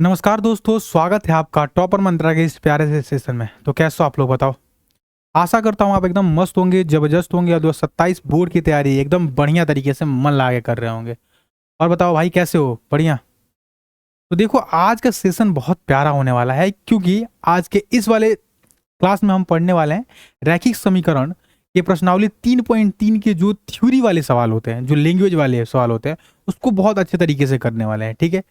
नमस्कार दोस्तों, स्वागत है आपका टॉपर मंत्रा के इस प्यारे से सेशन में। तो कैसे हो आप लोग बताओ। आशा करता हूँ आप एकदम मस्त होंगे, जबरदस्त होंगे और 2027 बोर्ड की तैयारी एकदम बढ़िया तरीके से मन लगा के कर रहे होंगे। और बताओ भाई कैसे हो? बढ़िया। तो देखो आज का सेशन बहुत प्यारा होने वाला है, क्योंकि आज के इस वाले क्लास में हम पढ़ने वाले हैं रैखिक समीकरण के प्रश्नावली 3.3 के जो थ्योरी वाले सवाल होते हैं, जो लैंग्वेज वाले सवाल होते हैं, उसको बहुत अच्छे तरीके से करने वाले हैं। ठीक है,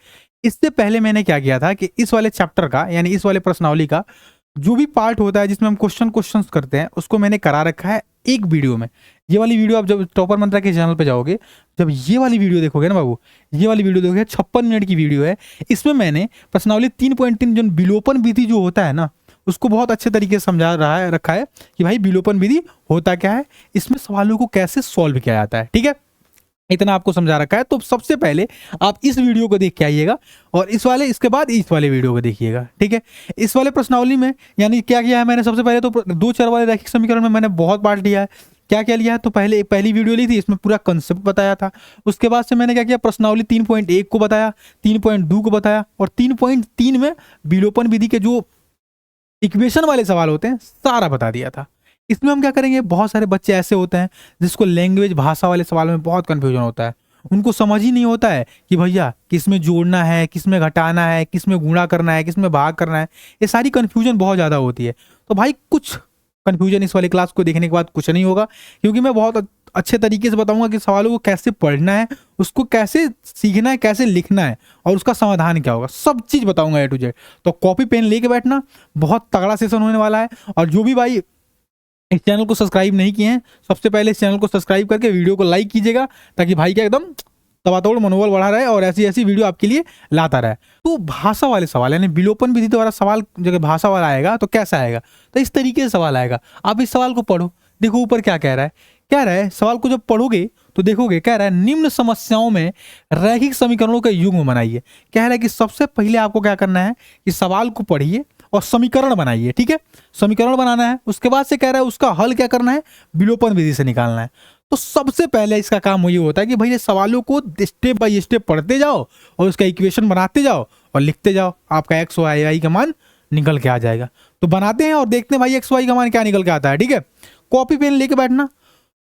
इससे पहले मैंने क्या किया था कि इस वाले चैप्टर का यानी इस वाले प्रश्नावली का जो भी पार्ट होता है जिसमें हम क्वेश्चंस करते हैं, उसको मैंने करा रखा है एक वीडियो में। ये वाली वीडियो आप जब टॉपर मंत्रा के चैनल पे जाओगे, जब ये वाली वीडियो देखोगे ना बाबू, ये वाली वीडियो देखोगे 56 मिनट की वीडियो है। इसमें मैंने प्रश्नावली 3.3 जो विलोपन विधि जो होता है ना, उसको बहुत अच्छे तरीके से समझा रहा है रखा है कि भाई विलोपन विधि होता क्या है, इसमें सवालों को कैसे सॉल्व किया जाता है। ठीक है, इतना आपको समझा रखा है। तो सबसे पहले आप इस वीडियो को देख के आइएगा और इसके बाद इस वाले वीडियो को देखिएगा। ठीक है, इस वाले प्रश्नावली में यानी क्या किया है मैंने, सबसे पहले तो दो चर वाले रैखिक समीकरण में मैंने बहुत पार्ट लिया है। क्या क्या लिया है, तो पहली वीडियो ली थी, इसमें पूरा कंसेप्ट बताया था। उसके बाद से मैंने क्या किया, प्रश्नावली 3.1 को बताया, 3.2 को बताया और 3.3 में विलोपन विधि के जो इक्वेशन वाले सवाल होते हैं सारा बता दिया था। इसमें हम क्या करेंगे, बहुत सारे बच्चे ऐसे होते हैं जिसको लैंग्वेज भाषा वाले सवाल में बहुत कंफ्यूजन होता है। उनको समझ ही नहीं होता है कि भैया किस में जोड़ना है, किस में घटाना है, किस में गुणा करना है, किस में भाग करना है। ये सारी कंफ्यूजन बहुत ज़्यादा होती है। तो भाई कुछ कंफ्यूजन इस वाली क्लास को देखने के बाद कुछ नहीं होगा, क्योंकि मैं बहुत अच्छे तरीके से बताऊंगा कि सवालों को कैसे पढ़ना है, उसको कैसे सीखना है, कैसे लिखना है और उसका समाधान क्या होगा, सब चीज़ बताऊंगा ए टू जेड। तो कॉपी पेन लेके बैठना, बहुत तगड़ा सेशन होने वाला है। और जो भी भाई इस चैनल को सब्सक्राइब नहीं किए हैं, सबसे पहले इस चैनल को सब्सक्राइब करके वीडियो को लाइक कीजिएगा, ताकि भाई का एकदम तबातोड़ मनोबल बढ़ा रहे और ऐसी ऐसी वीडियो आपके लिए लाता रहे। तो भाषा वाले सवाल यानी विलोपन विधि द्वारा सवाल जगह भाषा वाला आएगा तो कैसा आएगा, तो इस तरीके से सवाल आएगा। आप इस सवाल को पढ़ो, देखो ऊपर क्या कह रहा है। कह रहा है सवाल को जब पढ़ोगे तो देखोगे, कह रहा है निम्न समस्याओं में रैखिक समीकरणों का युग्म बनाइए। कह रहा है कि सबसे पहले आपको क्या करना है कि सवाल को पढ़िए और समीकरण बनाइए। ठीक है, समीकरण बनाना है। उसके बाद से कह रहा है उसका हल क्या करना है, विलोपन विधि से निकालना है। तो सबसे पहले इसका काम ये होता है कि भाई सवालों को स्टेप बाय स्टेप पढ़ते जाओ और उसका इक्वेशन बनाते जाओ और लिखते जाओ। आपका एक्स वाई आई का मान निकल के आ जाएगा। तो बनाते हैं और देखते हैं भाई एक्स वाई का मान क्या निकल के आता है। ठीक है, कॉपी पेन लेके बैठना,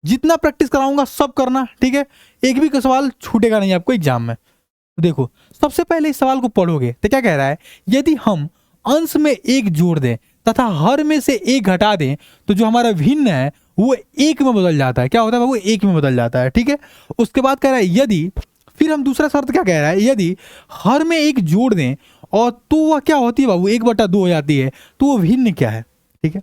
जितना प्रैक्टिस कराऊंगा सब करना। ठीक है, एक भी सवाल छूटेगा नहीं आपको एग्जाम में। तो देखो सबसे पहले इस सवाल को पढ़ोगे तो क्या कह रहा है, यदि हम अंश में एक जोड़ दें तथा हर में से एक घटा दें तो जो हमारा भिन्न है वो एक में बदल जाता है। क्या होता है, वो एक में बदल जाता है। ठीक है, उसके बाद कह रहा है यदि, फिर हम दूसरा शर्त क्या कह रहा है, यदि हर में एक जोड़ दें और तो वह क्या होती है बाबू, 1/2 हो जाती है, तो वो भिन्न क्या है। ठीक है,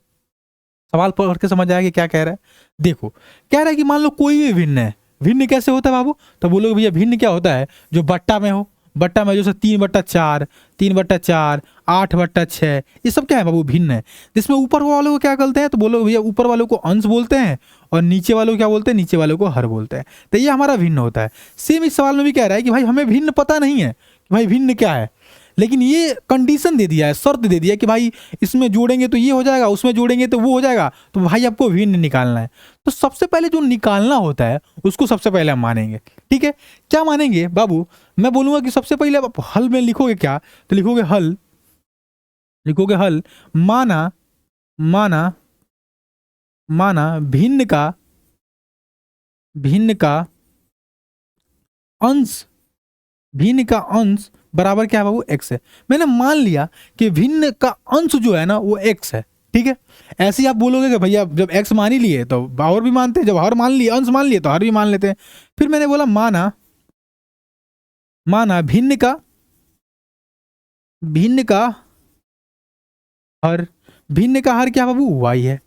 सवाल पढ़ के समझ आएगा क्या कह रहा है। देखो कह रहा है कि मान लो कोई भी भिन्न है। भिन्न कैसे होता है बाबू, तो बोलोगे भैया भिन्न क्या होता है, जो बट्टा में हो, बट्टा में जैसे 3/4, 3/4, 8/6, ये सब क्या है बाबू, भिन्न है। जिसमें ऊपर वालों को क्या बोलते हैं, तो बोलो भैया ऊपर वालों को अंश बोलते हैं और नीचे वालों को क्या बोलते हैं, नीचे वालों को हर बोलते हैं। तो ये हमारा भिन्न होता है। सेम इस सवाल में भी कह रहा है कि भाई हमें भिन्न पता नहीं है कि भाई भिन्न क्या है, लेकिन ये कंडीशन दे दिया है, शर्त दे दिया कि भाई इसमें जोड़ेंगे तो ये हो जाएगा, उसमें जोड़ेंगे तो वो हो जाएगा, तो भाई आपको भिन्न निकालना है। तो सबसे पहले जो निकालना होता है उसको सबसे पहले हम मानेंगे। ठीक है, क्या मानेंगे बाबू, मैं बोलूंगा कि सबसे पहले आप हल में लिखोगे क्या, तो लिखोगे हल, लिखोगे हल माना माना माना भिन्न का अंश, भिन्न का अंश बराबर क्या है बाबू, एक्स है। मैंने मान लिया कि भिन्न का अंश जो है ना वो एक्स है। ठीक है, ऐसे ही आप बोलोगे कि भैया जब एक्स मान ही लिए तो और भी मानते हैं, जब हर मान लिए, अंश मान लिए तो हर भी मान लेते हैं। फिर मैंने बोला माना भिन्न का हर, भिन्न का हर क्या बाबू, वाई है।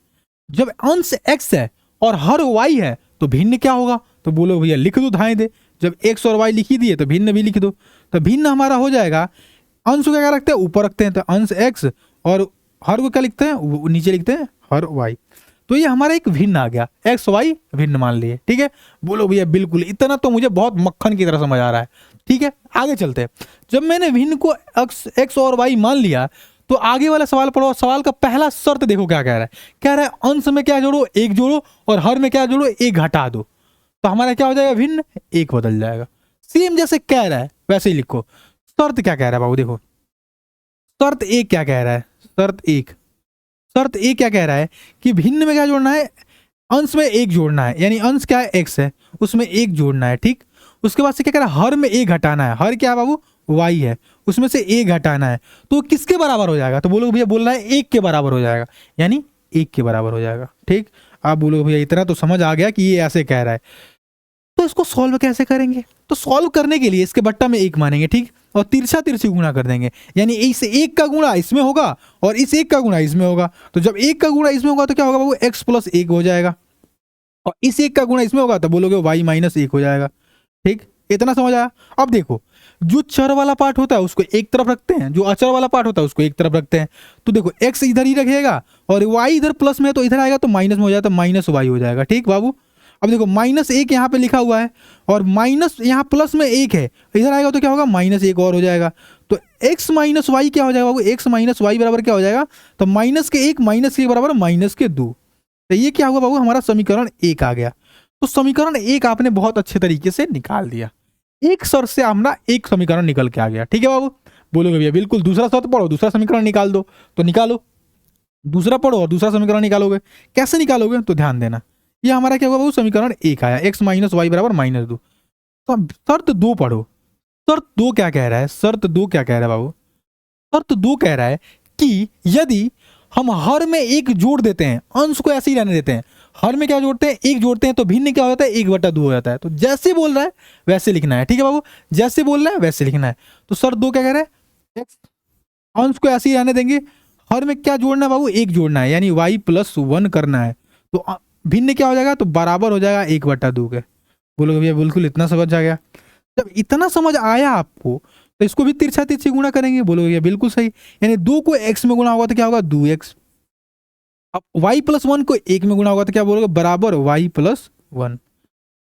जब अंश एक्स है और हर वाई है तो भिन्न क्या होगा, तो बोलो भैया लिख दो धाए दे, जब एक्स और वाई लिख ही दिए तो भिन्न भी लिख दो। तो भिन्न हमारा हो जाएगा, अंश को क्या रखते हैं, ऊपर रखते हैं, तो अंश एक्स और हर को क्या लिखते हैं, वो नीचे लिखते हैं हर वाई। तो ये हमारा एक भिन्न आ गया, एक्स वाई भिन्न मान लिए। ठीक है, बोलो भैया बिल्कुल, इतना तो मुझे बहुत मक्खन की तरह समझ आ रहा है। ठीक है, आगे चलते हैं। जब मैंने भिन्न को एक्स और वाई मान लिया तो आगे वाला सवाल पढ़ो। सवाल का पहला शर्त देखो क्या कह रहा है, कह रहा है अंश में क्या जोड़ो, एक जोड़ो और हर में क्या जोड़ो, एक घटा दो। तो हमारा क्या हो जाएगा, भिन्न एक बदल जाएगा। सेम जैसे कह रहा है वैसे ही लिखो। शर्त क्या कह रहा है बाबू, देखो शर्त एक क्या कह रहा है, शर्त एक क्या कह रहा है कि भिन्न में क्या जोड़ना है, अंश में एक जोड़ना है, यानी अंश क्या है x है, उसमें एक जोड़ना है, ठीक। उसके बाद से क्या कह रहा है, हर में एक घटाना है, हर क्या है बाबू, y है, उसमें से एक घटाना है, तो किसके बराबर हो जाएगा, तो बोलो भैया बोल रहा है एक के बराबर हो जाएगा, यानी एक के बराबर हो जाएगा, ठीक। आप बोलो भैया इतना तो समझ आ गया कि ये ऐसे कह रहा है, तो इसको सॉल्व कैसे करेंगे, तो सॉल्व करने के लिए इसके बट्टा में एक मानेंगे, ठीक, और तिरछा तिरछी गुणा कर देंगे, यानी इस एक का गुणा इसमें होगा और इस एक का गुणा इसमें होगा, तो जब एक का गुणा इसमें होगा तो क्या होगा बाबू, x प्लस एक हो जाएगा, और इस एक का गुणा इसमें होगा तो बोलोगे y माइनस एक हो जाएगा, ठीक। इतना समझ आया। अब देखो जो चर वाला पार्ट होता है उसको एक तरफ रखते हैं, जो अचर वाला पार्ट होता है उसको एक तरफ रखते हैं, तो देखो x इधर ही रखेगा और y इधर प्लस में है तो इधर आएगा तो माइनस में हो जाएगा, तो माइनस y हो जाएगा, ठीक बाबू। अब देखो माइनस एक यहाँ पे लिखा हुआ है और माइनस यहाँ प्लस में एक है, इधर आएगा तो क्या होगा, माइनस एक और हो जाएगा, तो x माइनस वाई क्या हो जाएगा बाबू, x माइनस वाई बराबर क्या हो जाएगा, तो माइनस के एक माइनस के बराबर माइनस के दो, तो ये क्या हुआ बाबू, हमारा समीकरण एक आ गया। तो समीकरण एक आपने बहुत अच्छे तरीके से निकाल दिया, एक शर्त से हमारा एक समीकरण निकल के आ गया, ठीक है बाबू। बोलोगे भैया बिल्कुल, दूसरा शर्त पढ़ो, दूसरा समीकरण निकाल दो, तो निकालो, दूसरा पढ़ो और दूसरा समीकरण निकालोगे, कैसे निकालोगे, तो ध्यान देना, ये हमारा क्या होगा बाबू, समीकरण एक आया, x माइनस वाई बराबर माइनस दो। तो अब शर्त दो पढ़ो, शर्त दो क्या कह रहा है, शर्त दो क्या कह रहा है बाबू, शर्त दो कह रहा है कि यदि हम हर में एक जोड़ देते हैं, अंश को ऐसे ही रहने देते हैं, हर में क्या जोड़ते हैं, एक जोड़ते हैं, तो भिन्न क्या हो जाता है, एक बटा दो हो जाता है, तो जैसे बोल रहा है वैसे लिखना है, ठीक है बाबू, जैसे बोल रहा है वैसे लिखना है। तो शर्त दो क्या कह रहा है, x अंश को ऐसे ही रहने देंगे, हर में क्या जोड़ना है बाबू, एक जोड़ना है, यानी y प्लस वन करना है, तो भिन्न क्या हो जाएगा, तो बराबर हो जाएगा एक बटा दो के। बोलोगे भैया बिल्कुल इतना समझ आ गया, जब इतना समझ आया आपको तो इसको भी तिरछा तिरछी गुणा करेंगे, बोलोगे भैया बिल्कुल सही, यानी दो को x में गुणा होगा तो क्या होगा, दो x, अब y प्लस वन को एक में गुणा होगा तो क्या बोलोगे, बराबर y प्लस वन।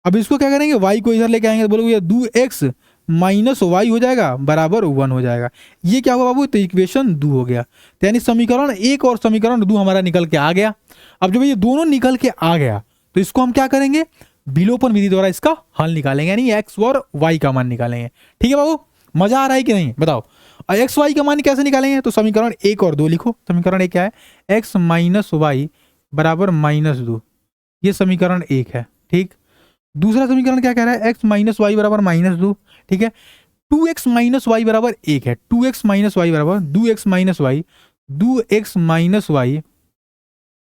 अब इसको क्या करेंगे, y को इधर लेके आएंगे तो बोलोगे दो x माइनस वाई हो जाएगा बराबर वन हो जाएगा, ये क्या होगा बाबू, तो इक्वेशन दो हो गया, तो यानी समीकरण एक और समीकरण दो हमारा निकल के आ गया। अब जब ये दोनों निकल के आ गया तो इसको हम क्या करेंगे, विलोपन विधि द्वारा इसका हल निकालेंगे, यानी x और y का मान निकालेंगे, ठीक है बाबू। मजा आ रहा है कि नहीं बताओ, एक्स वाई का मान कैसे निकालेंगे, तो समीकरण एक और दो लिखो, समीकरण एक क्या है, x माइनस वाई बराबर माइनस दो, ये समीकरण एक है, ठीक। दूसरा समीकरण क्या कह रहा है, x माइनस वाई बराबर माइनस दो, ठीक है। 2x माइनस वाई बराबर एक है, 2x माइनस वाई बराबर 2x minus Y, 2x minus Y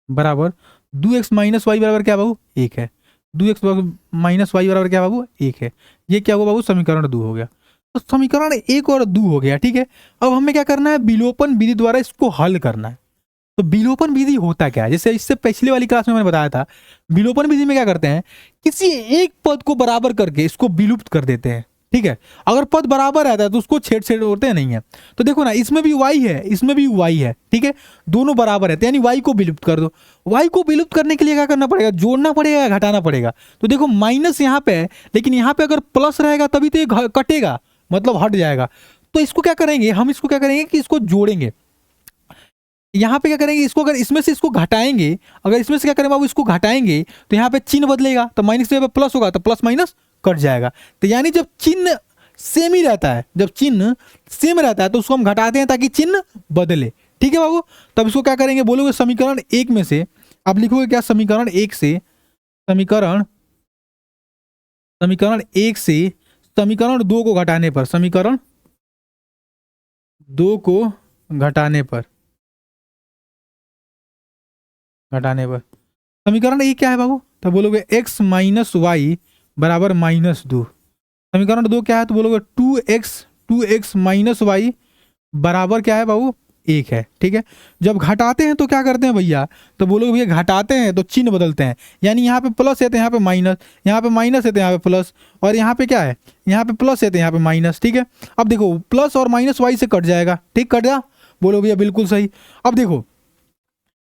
बराबर 2x माइनस वाई बराबर क्या बाबू, एक है, 2x माइनस वाई बराबर क्या बाबू, एक है, ये क्या हुआ बाबू, समीकरण दो हो गया। तो समीकरण एक और दो हो गया, ठीक है। अब हमें क्या करना है, विलोपन विधि द्वारा इसको हल करना है। तो विलोपन विधि होता क्या है, जैसे इससे पिछली वाली क्लास में मैंने बताया था, विलोपन विधि में क्या करते हैं, किसी एक पद को बराबर करके इसको विलुप्त कर देते हैं, ठीक है। अगर पद बराबर रहता है तो उसको छेड़ होते नहीं है, तो देखो ना इसमें भी y है, इसमें भी y है, ठीक है, दोनों बराबर है, यानी y को विलुप्त कर दो। y को विलुप्त करने के लिए क्या करना पड़ेगा, जोड़ना पड़ेगा या घटाना पड़ेगा, तो देखो माइनस यहाँ पे है, लेकिन यहाँ पे अगर प्लस रहेगा तभी तो ये कटेगा, मतलब हट जाएगा। तो इसको क्या करेंगे, हम इसको क्या करेंगे कि इसको जोड़ेंगे, यहाँ पे क्या करेंगे, इसको अगर इसमें से इसको घटाएंगे, अगर इसमें से क्या करें बाबू, इसको घटाएंगे तो यहाँ पे चिन्ह बदलेगा, तो माइनस पे प्लस होगा तो प्लस माइनस कट जाएगा। तो यानी जब चिन्ह सेम ही रहता है, जब चिन्ह सेम रहता है तो उसको हम घटाते हैं ताकि चिन्ह बदले, ठीक है बाबू। तब इसको क्या करेंगे, बोलोगे समीकरण एक में से आप लिखोगे क्या, समीकरण एक से समीकरण एक से समीकरण दो को घटाने पर, समीकरण दो को घटाने पर समीकरण एक क्या है बाबू, तो बोलोगे x माइनस वाई बराबर माइनस दो। समीकरण दो क्या है, तो बोलोगे 2x माइनस वाई बराबर क्या है बाबू, एक है, ठीक है। जब घटाते हैं तो क्या करते हैं भैया, तो बोलोगे भैया घटाते हैं तो चिन्ह बदलते हैं, यानी यहाँ पे प्लस है तो यहाँ पे माइनस, यहाँ पे माइनस है तो यहाँ पे प्लस, और यहाँ पे क्या है, यहाँ पे प्लस है तो यहाँ पे माइनस, ठीक है। अब देखो प्लस और माइनस वाई से कट जाएगा, ठीक, कट गया, बोलो भैया बिल्कुल सही। अब देखो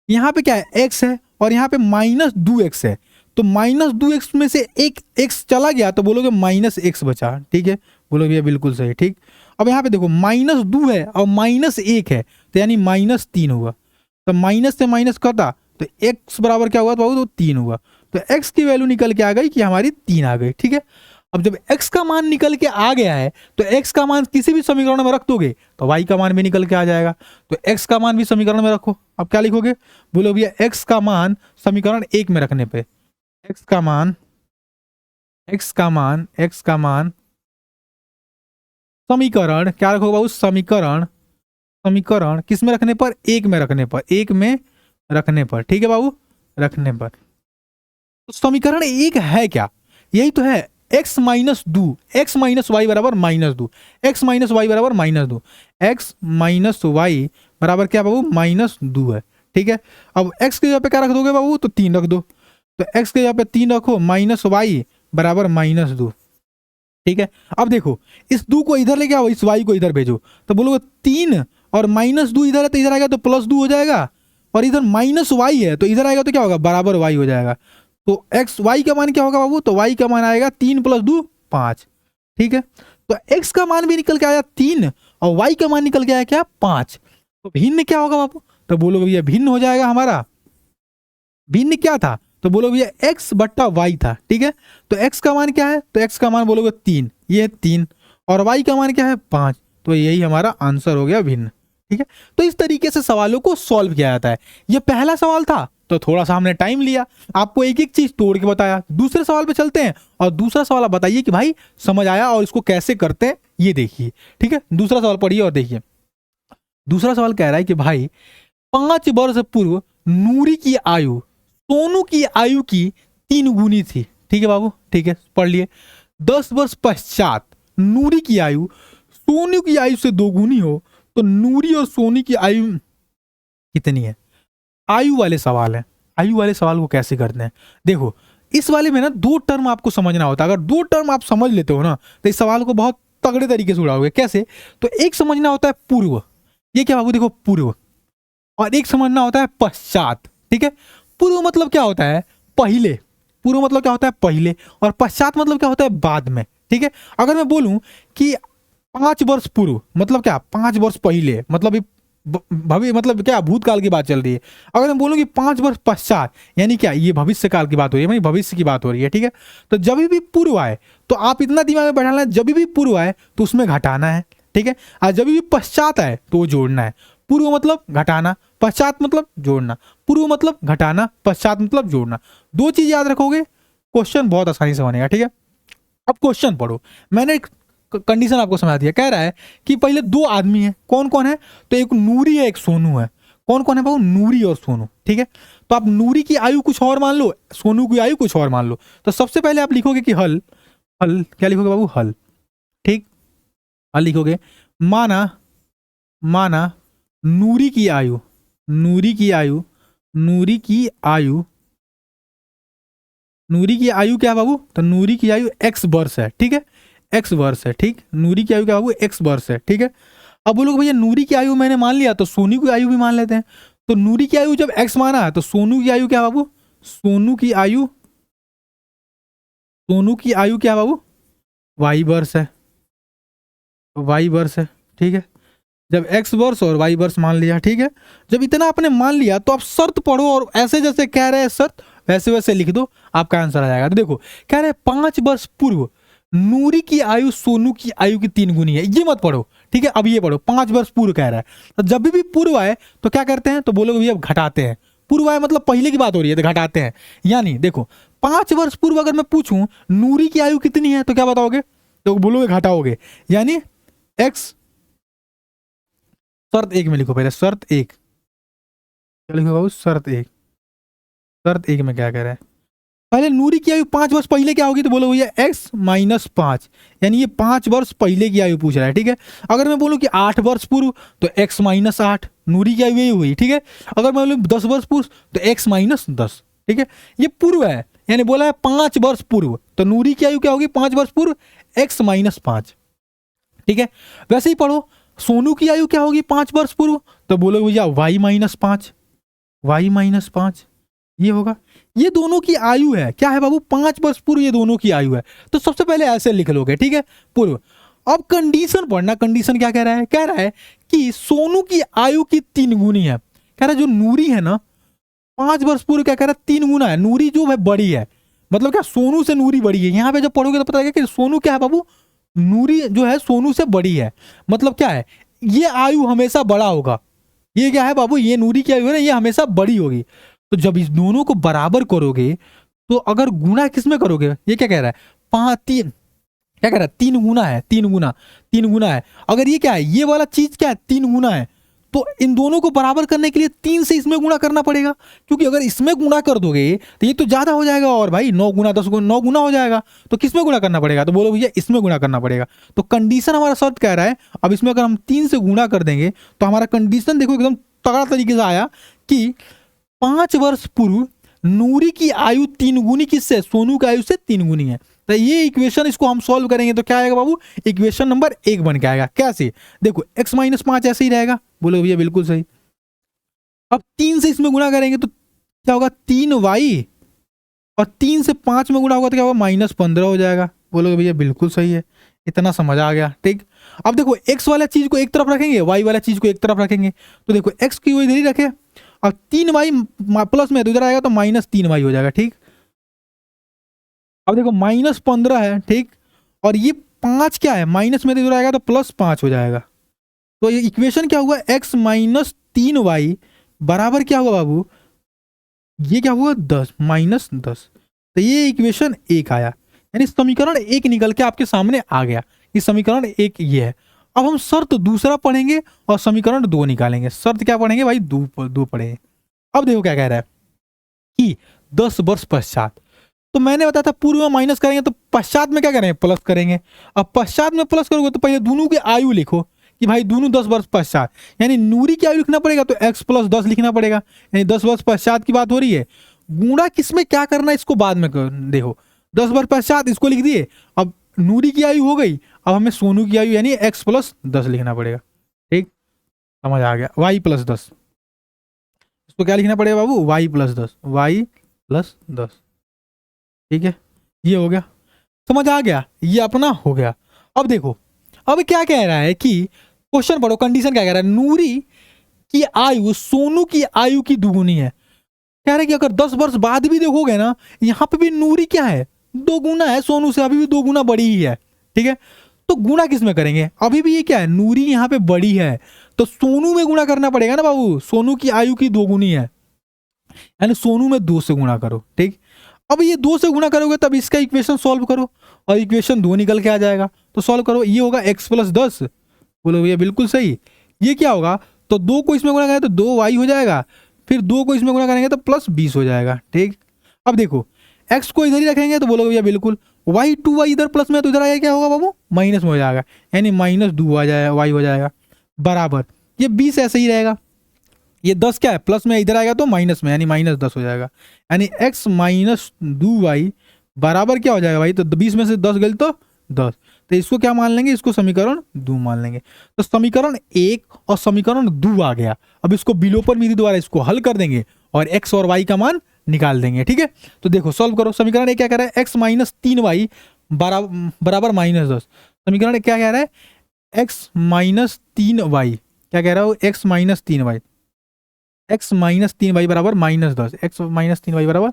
यहाँ पे क्या है, x है और यहाँ पे माइनस दो एक्स है, तो माइनस दो एक्स में से एक x चला गया तो बोलोगे माइनस एक्स बचा, ठीक है, बोलोगे भैया बिल्कुल सही, ठीक। अब यहाँ पे देखो माइनस दो है और माइनस एक है, तो यानी माइनस तीन हुआ, तो माइनस से माइनस कटा तो x बराबर क्या हुआ, तो तीन हुआ, तो x की वैल्यू निकल के आ गई कि हमारी तीन आ गई, ठीक है। अब जब x का मान निकल के आ गया है तो x का मान किसी भी समीकरण में रख दोगे तो y का मान भी निकल के आ जाएगा। तो x का मान भी समीकरण में रखो। अब क्या लिखोगे, बोलो भैया x का मान समीकरण 1 में रखने पे x का मान समीकरण क्या रखोगे बाबू, समीकरण किस में रखने पर, 1 में रखने पर, ठीक है बाबू, रखने पर। तो समीकरण 1 है क्या, यही तो है, x माइनस दो, x माइनस वाई बराबर -2, x माइनस वाई बराबर -2, x माइनस वाई बराबर क्या बाबू, -2 है। ठीक है, अब x के जगह पे क्या रख दोगे बाबू, तो 3 रख दो। तो x के जगह पे 3 रखो, माइनस वाई बराबर -2। ठीक है, अब देखो इस 2 को इधर लेके आओ, इस y को इधर भेजो, तो बोलोगे 3 और -2 इधर है तो इधर आएगा तो +2 हो जाएगा, और इधर -y है तो इधर आएगा तो क्या होगा, बराबर y हो जाएगा। तो x y का मान क्या होगा बाबू, तो y का मान आएगा 3 + 2 5। ठीक है, तो x का मान भी निकल के आया 3 और y का मान निकल के आया क्या, 5। तो भिन्न क्या होगा बाबू, तो बोलोगे भैया भिन्न हो जाएगा हमारा, भिन्न क्या था, तो बोलो भैया x बट्टा y था। ठीक है, तो x का मान क्या है, तो x का मान बोलोगे 3, ये है 3, और y का मान क्या है 5, तो यही हमारा आंसर हो गया भिन्न। ठीक है, तो इस तरीके से सवालों को सॉल्व किया जाता है। ये पहला सवाल था तो थोड़ा सा हमने टाइम लिया, आपको एक एक चीज तोड़ के बताया। दूसरे सवाल पे चलते हैं और दूसरा सवाल आप बताइए कि भाई समझ आया और इसको कैसे करते हैं ये देखिए। ठीक है, दूसरा सवाल पढ़िए और देखिए। दूसरा सवाल कह रहा है कि भाई 5 वर्ष पूर्व नूरी की आयु सोनू की आयु की 3 गुनी थी। ठीक है बाबू, ठीक है, पढ़ लिए। 10 वर्ष पश्चात नूरी की आयु सोनू की आयु से 2 गुनी हो तो नूरी और सोनी की आयु कितनी है। आयु वाले सवाल है, आयु वाले सवाल को कैसे करते हैं, देखो इस वाले में ना 2 टर्म आपको समझना होता है। अगर 2 टर्म आप समझ लेते हो ना तो इस सवाल को बहुत तगड़े तरीके से उड़ाओगे। कैसे, तो एक समझना होता है पूर्व, ये क्या बाबू देखो पूर्व, और एक समझना होता है पश्चात। ठीक है, पूर्व मतलब क्या होता है, पहले, पूर्व मतलब क्या होता है पहले, और पश्चात मतलब क्या होता है बाद में। ठीक है, अगर मैं बोलूं कि 5 वर्ष पूर्व मतलब क्या, 5 वर्ष पहले मतलब भविष्य, मतलब क्या भूतकाल की बात चल रही है। अगर मैं बोलूं कि 5 वर्ष पश्चात यानी क्या, ये भविष्य काल की बात हो रही है, भाई भविष्य की बात हो रही है। ठीक है, तो जब भी पूर्व आए तो आप इतना दिमाग में बैठाना है, जब भी पूर्व आए तो उसमें घटाना है। ठीक है, और जब भी पश्चात आए तो वो जोड़ना है। पूर्व मतलब घटाना, पश्चात मतलब जोड़ना, पूर्व मतलब घटाना, पश्चात मतलब जोड़ना। 2 चीज याद रखोगे, क्वेश्चन बहुत आसानी से बनेगा। ठीक है, अब क्वेश्चन पढ़ो। मैंने एक कंडीशन आपको समझा दिया। कह रहा है कि पहले 2 आदमी हैं, कौन कौन है, तो एक नूरी है एक सोनू है। कौन कौन है बाबू, नूरी और सोनू। ठीक है, तो आप नूरी की आयु कुछ और मान लो, सोनू की आयु कुछ और मान लो। तो सबसे पहले आप लिखोगे कि हल, हल क्या लिखोगे बाबू, हल। ठीक, हल लिखोगे, माना नूरी की आयु, नूरी की आयु क्या है बाबू, तो नूरी की आयु x वर्ष है। ठीक है, x वर्ष है। ठीक, नूरी की आयु क्या बाबू, x वर्ष है। ठीक है, अब बोलोगे भैया नूरी की आयु मैंने मान लिया तो सोनू की आयु भी मान लेते हैं। तो नूरी की आयु जब x माना है तो सोनू की आयु क्या बाबू, सोनू की आयु क्या बाबू, y वर्ष है, y वर्ष है। ठीक है, जब x वर्ष और y वर्ष मान लिया। ठीक है, जब इतना आपने मान लिया तो आप शर्त पढ़ो और ऐसे जैसे कह रहे हैं शर्त वैसे वैसे लिख दो, आपका आंसर आ जाएगा। तो देखो कह रहे 5 वर्ष पूर्व नूरी की आयु सोनू की आयु की 3 गुनी है, ये मत पढ़ो। ठीक है, अब ये पढ़ो, 5 वर्ष पूर्व कह रहा है। तो जब भी पूर्व आए तो क्या करते हैं, तो बोलोगे भैया घटाते हैं। पूर्व आए मतलब पहले की बात हो रही है तो घटाते हैं। यानी देखो 5 वर्ष पूर्व अगर मैं पूछूं नूरी की आयु कितनी है तो क्या बताओगे, तो बोलोगे घटाओगे। यानी x, शर्त 1 में लिखो पहले, शर्त 1 क्या लिखो बाबू, शर्त 1। शर्त 1 में क्या कह रहा है, पहले नूरी की आयु 5 वर्ष पहले क्या होगी, तो बोलो भैया x माइनस 5, यानी ये 5 वर्ष पहले की आयु पूछ रहा है। ठीक है, अगर मैं बोलूं कि 8 वर्ष पूर्व तो x माइनस 8, नूरी की आयु यही हुई। ठीक है, अगर मैं बोलूं 10 वर्ष पूर्व तो x माइनस 10। ठीक है, ये पूर्व है, यानी बोला है 5 वर्ष पूर्व, तो नूरी की आयु क्या होगी, 5 वर्ष पूर्व x माइनस 5। ठीक है, वैसे ही पढ़ो, सोनू की आयु क्या होगी 5 वर्ष पूर्व, तो बोलो भैया y माइनस 5, ये होगा। ये दोनों की आयु है, क्या है बाबू, 5 वर्ष पूर्व ये दोनों की आयु है। तो सबसे पहले ऐसे लिख लोगे। ठीक है, पूर्व। अब कंडीशन पढ़ना, कंडीशन क्या कह रहा है, कह रहा है कि सोनू की आयु की 3 गुनी है। कह रहा है जो नूरी है ना 5 वर्ष पूर्व क्या कह रहा है 3 गुना है, नूरी जो है बड़ी है, मतलब क्या, सोनू से नूरी बड़ी है। यहाँ पे जब पढ़ोगे तो पता लगेगा कि सोनू क्या है बाबू, नूरी जो है सोनू से बड़ी है। मतलब क्या है, ये आयु हमेशा बड़ा होगा। ये क्या है बाबू, ये नूरी की आयु है ना, ये हमेशा बड़ी होगी। तो जब इस दोनों को बराबर करोगे तो अगर गुणा किसमें करोगे, ये क्या कह रहा है, पांच तीन, क्या कह रहा है, 3 गुना है, 3 गुना, 3 गुना है। अगर ये क्या है, ये वाला चीज क्या है, 3 गुना है, तो इन दोनों को बराबर करने के लिए 3 से इसमें गुणा करना पड़ेगा। क्योंकि अगर इसमें गुणा कर दोगे तो ये तो ज्यादा हो जाएगा, और भाई 9 गुना 10 गुना 9 गुना हो जाएगा। तो किसमें गुणा करना पड़ेगा, तो बोलो भैया इसमें गुणा करना पड़ेगा। तो कंडीशन हमारा शर्त कह रहा है, अब इसमें अगर हम 3 से गुणा कर देंगे तो हमारा कंडीशन देखो एकदम तगड़ा तरीके से आया कि 5 वर्ष पूर्व नूरी की आयु 3 गुनी किससे, सोनू की आयु से 3 गुनी है। तो ये इक्वेशन, इसको हम सॉल्व करेंगे तो क्या आएगा बाबू, इक्वेशन नंबर 1 बन के आएगा। कैसे, देखो x-5 ऐसे ही रहेगा, बोलो भैया बिल्कुल सही। अब 3 से इसमें गुणा करेंगे तो क्या होगा, 3y, और 3 से 5 में गुणा होगा तो क्या होगा, -15 हो जाएगा। बोलो भैया बिल्कुल सही है, इतना समझ आ गया। ठीक, अब देखो x वाला चीज को एक तरफ रखेंगे, y वाला चीज को एक तरफ रखेंगे। तो देखो x की वो इधर ही रखे, और 3y प्लस में तो इधर आएगा तो -3y हो जाएगा। ठीक, अब देखो -15 है, ठीक, और ये 5 क्या है, माइनस में तो इधर आएगा तो +5 हो जाएगा। तो ये इक्वेशन क्या हुआ, x-3y बराबर क्या होगा बाबू, ये क्या हुआ 10 -10। तो ये इक्वेशन 1 आया, यानी समीकरण 1 निकल के आपके सामने आ गया। ये समीकरण 1 ये है। अब हम शर्त दूसरा पढ़ेंगे और समीकरण 2 निकालेंगे। शर्त क्या पढ़ेंगे भाई, दो पढ़ेंगे। अब देखो क्या कह रहा है कि 10 वर्ष पश्चात, तो मैंने बताया था पूर्व में माइनस करेंगे तो पश्चात में क्या करेंगे, प्लस करेंगे। अब पश्चात में प्लस करोगे तो पहले दोनों की आयु लिखो कि भाई दोनों 10 वर्ष पश्चात, यानी नूरी की आयु लिखना पड़ेगा तो x + 10 लिखना पड़ेगा, यानी 10 वर्ष पश्चात की बात हो रही है। गुणा किसमें क्या करना है इसको बाद में देखो, 10 वर्ष पश्चात इसको लिख दिए। अब नूरी की आयु हो गई, अब हमें सोनू की आयु यानी x + 10 लिखना पड़ेगा। ठीक, समझ आ गया, y + 10, इसको क्या लिखना पड़ेगा बाबू, y + 10, y + 10। ठीक है, ये हो गया, समझ आ गया, ये अपना हो गया। अब देखो, अब क्या कह रहा है कि क्वेश्चन पढ़ो, कंडीशन क्या कह रहा है, नूरी की आयु सोनू की आयु की दुगुनी है। कह रहा है कि अगर 10 वर्ष बाद भी देखोगे ना, यहाँ पे भी नूरी क्या है, 2 गुना है सोनू से, अभी भी 2 गुना बड़ी ही है। ठीक है, तो गुणा किस में करेंगे, अभी भी ये क्या है, नूरी यहाँ पे बड़ी है, तो सोनू में गुणा करना पड़ेगा ना बाबू, सोनू की आयु की 2 गुनी है, यानी सोनू में 2 से गुणा करो। ठीक, अब ये 2 से गुणा करोगे तब इसका इक्वेशन सॉल्व करो, और इक्वेशन 2 निकल के आ जाएगा। तो सॉल्व करो, ये होगा x + 10, बोलो भैया बिल्कुल सही। ये क्या होगा, तो 2 को इसमें गुणा करेंगे तो 2y हो जाएगा, फिर 2 को इसमें गुणा करेंगे तो +20 हो जाएगा। ठीक, अब देखो x को इधर ही रखेंगे तो बोलो भैया बिल्कुल, y 2y इधर प्लस में तो इधर आएगा क्या होगा बाबू, माइनस में हो जाएगा, यानी -2 आ जाएगा, y हो जाएगा बराबर, ये 20 ऐसे ही रहेगा। ये 10 क्या है, प्लस में इधर आएगा तो माइनस में, यानी -10 हो जाएगा, यानी x - 2y बराबर क्या हो जाएगा भाई, तो 20 में से 10 गए तो 10, तो इसको क्या मान लेंगे, इसको समीकरण 2 मान लेंगे। तो समीकरण 1 और समीकरण 2 आ गया। अब इसको विलोपन विधि द्वारा इसको हल कर देंगे और x और y का मान निकाल देंगे। ठीक है, तो देखो सॉल्व करो, समीकरण 1 क्या कह रहा है, x - 3y बराबर -10। समीकरण 1 क्या कह रहा है, x - 3y, क्या कह रहा है, x - 3y, x - 3y बराबर -10, x - 3y बराबर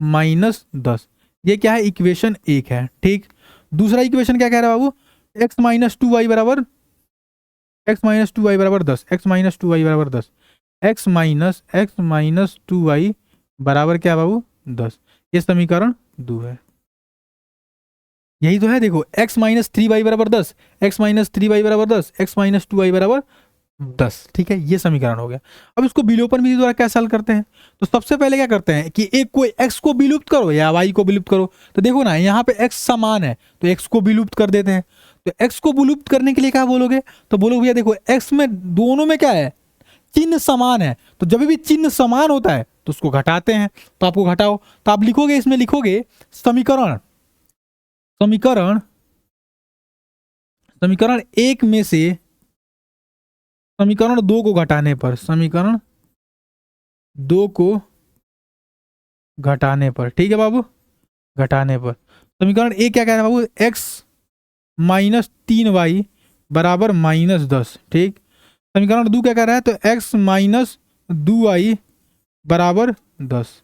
-10। ये क्या है, इक्वेशन 1 है। ठीक, दूसरा इक्वेशन क्या कह रहा है बाबू, x - 2y बराबर 10, x - 2y बराबर 10, x - 2y बराबर क्या बाबू 10। ये समीकरण 2 है, यही तो है। देखो x - 3y बराबर 10, x - 3y बराबर 10, x - 2y बराबर 10। ठीक है, ये समीकरण हो गया। अब इसको विलोपन विधि द्वारा कैसे हल करते हैं, तो सबसे पहले क्या करते हैं कि एक को x को विलुप्त करो या y को विलुप्त करो। तो देखो ना, यहाँ पे x समान है तो x को विलुप्त कर देते हैं। तो x को विलुप्त करने के लिए क्या बोलोगे, तो बोलो भैया देखो x में दोनों में क्या है, चिन्ह समान है, तो जब भी चिन्ह समान होता है तो उसको घटाते हैं। तो आपको घटाओ, तो आप लिखोगे, इसमें लिखोगे समीकरण समीकरण समीकरण 1 में से समीकरण 2 को घटाने पर, समीकरण 2 को घटाने पर, ठीक है बाबू, घटाने पर समीकरण 1 क्या कह रहा है बाबू, x - 3y बराबर -10। ठीक, समीकरण 2 क्या कह रहा है, तो x - 2y बराबर 10।